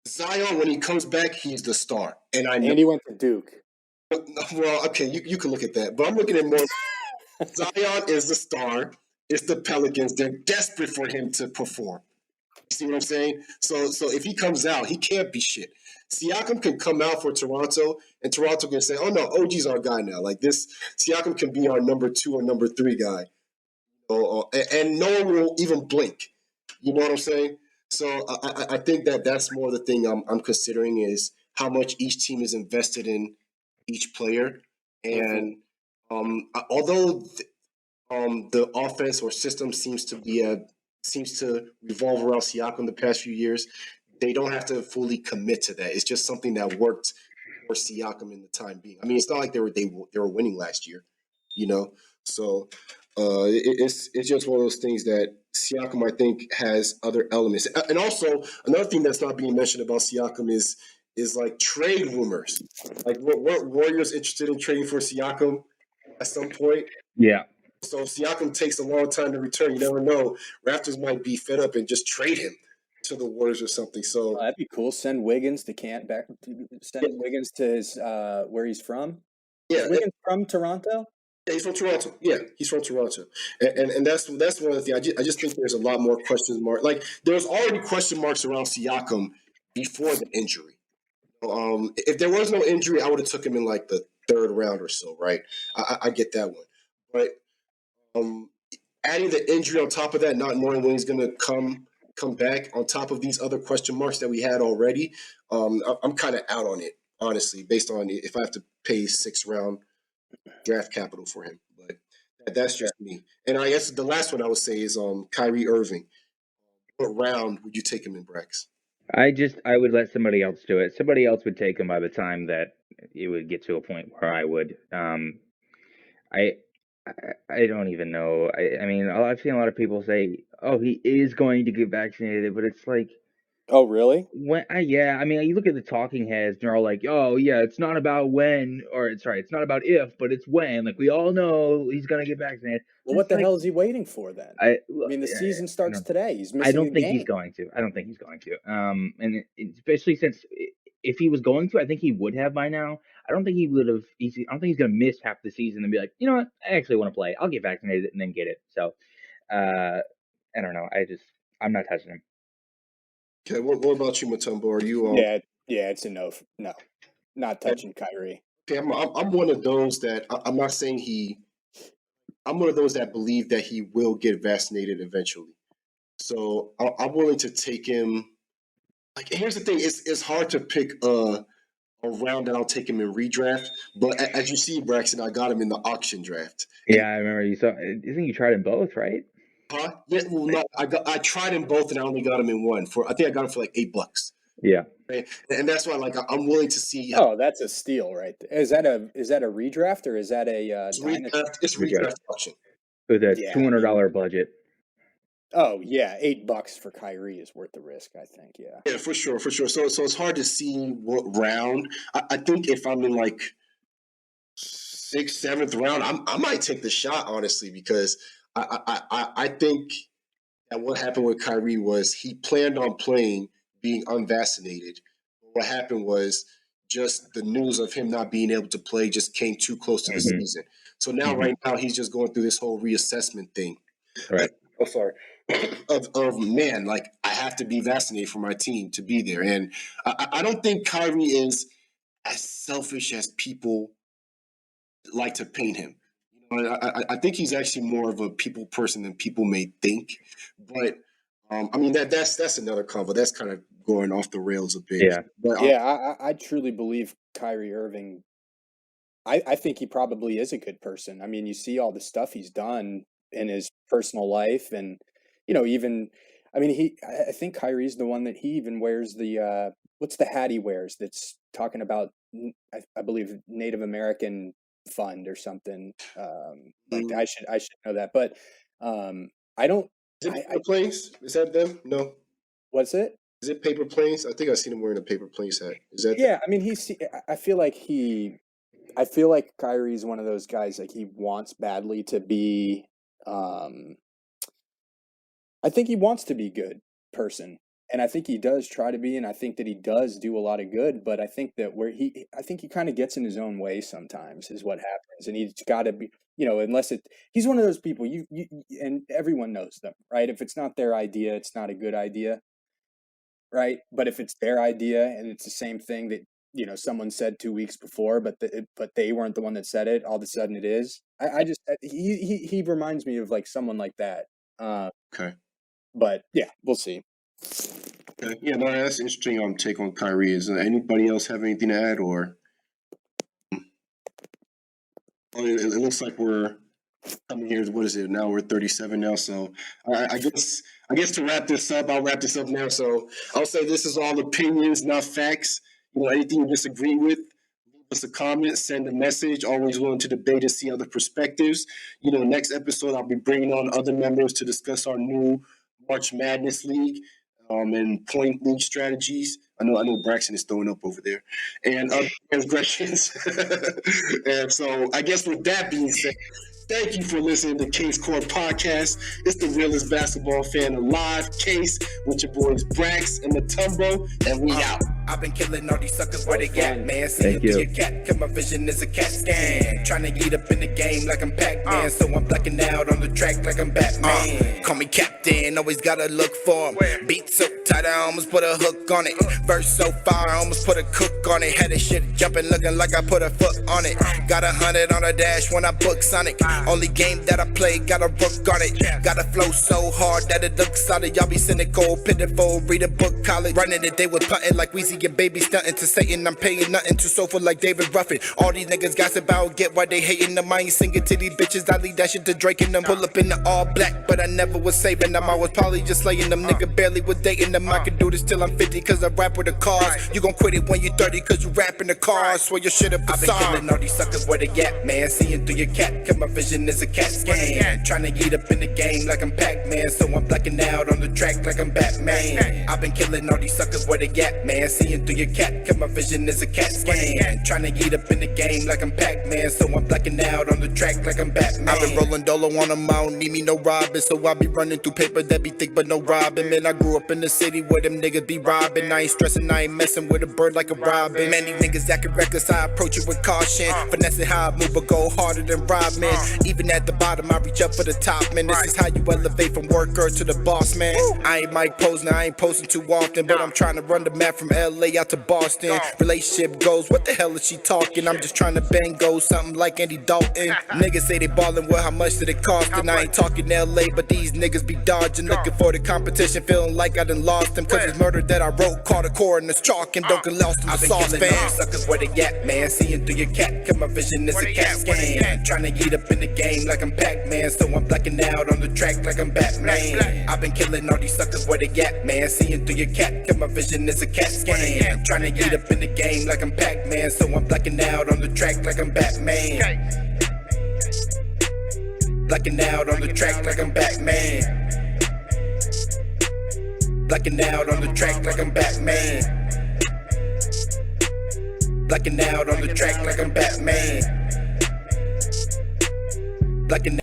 Zion, when he comes back, he's the star. And I know. And he went to Duke. Well, okay, you can look at that. But I'm looking at more. Zion is the star. It's the Pelicans. They're desperate for him to perform. You see what I'm saying? So if he comes out, he can't be shit. Siakam can come out for Toronto, and Toronto can say, oh, no, OG's our guy now. Like this, Siakam can be our number 2 or number 3 guy. And no one will even blink. You know what I'm saying? So I think that's more the thing I'm considering is how much each team is invested in each player. And although the offense or system seems to revolve around Siakam the past few years, they don't have to fully commit to that. It's just something that worked for Siakam in the time being. I mean, it's not like they were winning last year, So it's just one of those things that Siakam, I think, has other elements. And also, another thing that's not being mentioned about Siakam is like trade rumors. Like, weren't Warriors interested in trading for Siakam at some point? Yeah. So if Siakam takes a long time to return, you never know. Raptors might be fed up and just trade him to the Warriors or something. So that'd be cool. Send Wiggins to Wiggins to his where he's from. Yeah, is Wiggins from Toronto? Yeah, he's from Toronto. Yeah, he's from Toronto, and that's one of the things. I just think there's a lot more question marks. Like there's already question marks around Siakam before the injury. If there was no injury, I would have took him in like the 3rd round or so. Right, I get that one, but adding the injury on top of that, not knowing when he's going to come back, on top of these other question marks that we had already, I'm kind of out on it, honestly, based on if I have to pay 6th round draft capital for him. But that's just me. And I guess the last one I would say is Kyrie Irving. What round would you take him in, Brax? I would let somebody else do it. Somebody else would take him by the time that it would get to a point where I would. I don't even know. I mean, I've seen a lot of people say, "Oh, he is going to get vaccinated," but it's like, Oh, really? yeah. I mean, you look at the talking heads, and they're all like, "Oh, yeah, it's not about when, or sorry, it's not about if, but it's when." Like we all know he's gonna get vaccinated. Well, what the hell is he waiting for then? I mean, the season starts today. He's missing. I don't think he's going to. I don't think he's going to. And especially since if he was going to, I think he would have by now. I don't think he would have. I don't think he's going to miss half the season and be like, you know what, I actually want to play. I'll get vaccinated and then get it. So, I don't know. I'm not touching him. Okay, what about you, Mutombo? Are you? Yeah, it's a no. No, not touching Kyrie. Okay, I'm one of those that I'm not saying I'm one of those that believe that he will get vaccinated eventually. So I'm willing to take him. Like, here's the thing: it's hard to pick a round that I'll take him in redraft. But as you see, Braxton, I got him in the auction draft. Yeah, I remember you saw. I think you tried in both, right? Huh? Yeah, well, no, I tried in both, and I only got him in one. I think I got him for like $8. Yeah, right? And that's why, like, I'm willing to see. Oh, that's a steal, right there. Is that a redraft or is that a? It's redraft auction with a $200 budget. Oh yeah, $8 for Kyrie is worth the risk, I think. Yeah, for sure. So it's hard to see what round. I think if I'm in like 6th, 7th round, I might take the shot, honestly, because I think that what happened with Kyrie was he planned on playing being unvaccinated. What happened was just the news of him not being able to play just came too close to the season. So now, right now, he's just going through this whole reassessment thing. Right. Oh, sorry. of man, like, I have to be vaccinated for my team to be there. And I don't think Kyrie is as selfish as people like to paint him. I think he's actually more of a people person than people may think. But I mean that's another convo. That's kind of going off the rails a bit. Yeah, but, I truly believe Kyrie Irving. I think he probably is a good person. I mean, you see all the stuff he's done in his personal life, and even. I mean, I think Kyrie's the one that he even wears the what's the hat he wears that's talking about I believe Native American fund or something. Like I should know that, but I don't. Is it Paper Planes? Is that them? No. What's it? Is it Paper Planes? I think I've seen him wearing a Paper Planes hat. Is that? Yeah, I mean, I feel like Kyrie's one of those guys, like, he wants badly to be. I think he wants to be a good person, and I think he does try to be, and I think that he does do a lot of good. But I think that I think he kind of gets in his own way sometimes, is what happens, and he's got to be, unless he's one of those people you and everyone knows them, right? If it's not their idea, it's not a good idea, right? But if it's their idea and it's the same thing that someone said 2 weeks before, but they weren't the one that said it, all of a sudden it is. He reminds me of like someone like that. Okay. But yeah, we'll see. Okay. Yeah, no, that's interesting take on Kyrie. Is anybody else have anything to add, or? It looks like we're coming here. What is it now? We're 37 now. So I guess to wrap this up, I'll wrap this up now. So I'll say this is all opinions, not facts. Anything you disagree with, leave us a comment, send a message. Always willing to debate and see other perspectives. Next episode, I'll be bringing on other members to discuss our new March Madness League and point league strategies. I know Braxton is throwing up over there, and other transgressions. And so I guess with that being said, thank you for listening to Kase Court Podcast. It's the realest basketball fan alive. Case with your boys Brax and Mutombo, and we out. I've been killing all these suckers where they at, man. See a cat, cause my vision is a cat scan. Trying to get up in the game like I'm Pac-Man. So I'm blacking out on the track like I'm Batman. Call me captain, always gotta look for him. Beat so tight, I almost put a hook on it. Verse so far, I almost put a cook on it. Had this shit jumping, looking like I put a foot on it. Got 100 on the dash when I book Sonic. Only game that I play, got a rook on it. Got a flow so hard that it looks solid. Y'all be cynical, pitiful, read a book, college. Running it, they was plotting like Weezy your baby stunting to Satan. I'm paying nothing to sofa like David Ruffin. All these niggas gossip about get why they hating them. I ain't singing to these bitches. I leave that shit to Drake and them. Pull up in the all black, but I never was saving them. I was probably just slaying them. Nigga barely was dating them. I could do this till I'm 50 cause I rap with the cars. You gon' quit it when you 30 cause you rap in the car. Swear your shit up a song. I've been killing all these suckers where they at, man. Seeing through your cat, cause my vision is a cat scan. Tryna get up in the game like I'm Pac-Man. So I'm blacking out on the track like I'm Batman. I've been killing all these suckers where they at, man. Seeing through your cat, cause my vision is a cat scan. Tryna get up in the game like I'm Pac-Man. So I'm blacking out on the track like I'm Batman. I've been rolling dolo on them, I don't need me no robbing. So I be running through paper that be thick but no robbing. Man, I grew up in the city where them niggas be robbing. I ain't stressing, I ain't messing with a bird like a robin. Man, these niggas acting reckless, I approach it with caution. Finessing how I move, but go harder than Rob, man. Even at the bottom, I reach up for the top, man. This is how you elevate from worker to the boss, man. I ain't Mike Posner, I ain't posting too often, but I'm trying to run the map from LA out to Boston. Relationship goes, what the hell is she talking? I'm just trying to bang go something like Andy Dalton. Niggas say they ballin', well, how much did it cost? And I ain't talking LA, but these niggas be dodging, looking for the competition, feeling like I done lost them. Cause it's murder that I wrote, caught a coroner's chalk and don't get lost in the saucepan. Suckers where they at, man. Seeing through your cat, cause my vision is a cat scan. Tryna get up in the game like I'm Pac-Man. So I'm blacking out on the track like I'm Batman. I've been killing all these suckers where they at, man. Seeing through your cat, cause my vision is a cat scan. Tryna get up in the game like I'm Pac-Man. So I'm blacking out on the track like I'm Batman. Blacking out on the track like I'm Batman. Blacking out on the track like I'm Batman. Blacking out on the track like I'm Batman. Blacking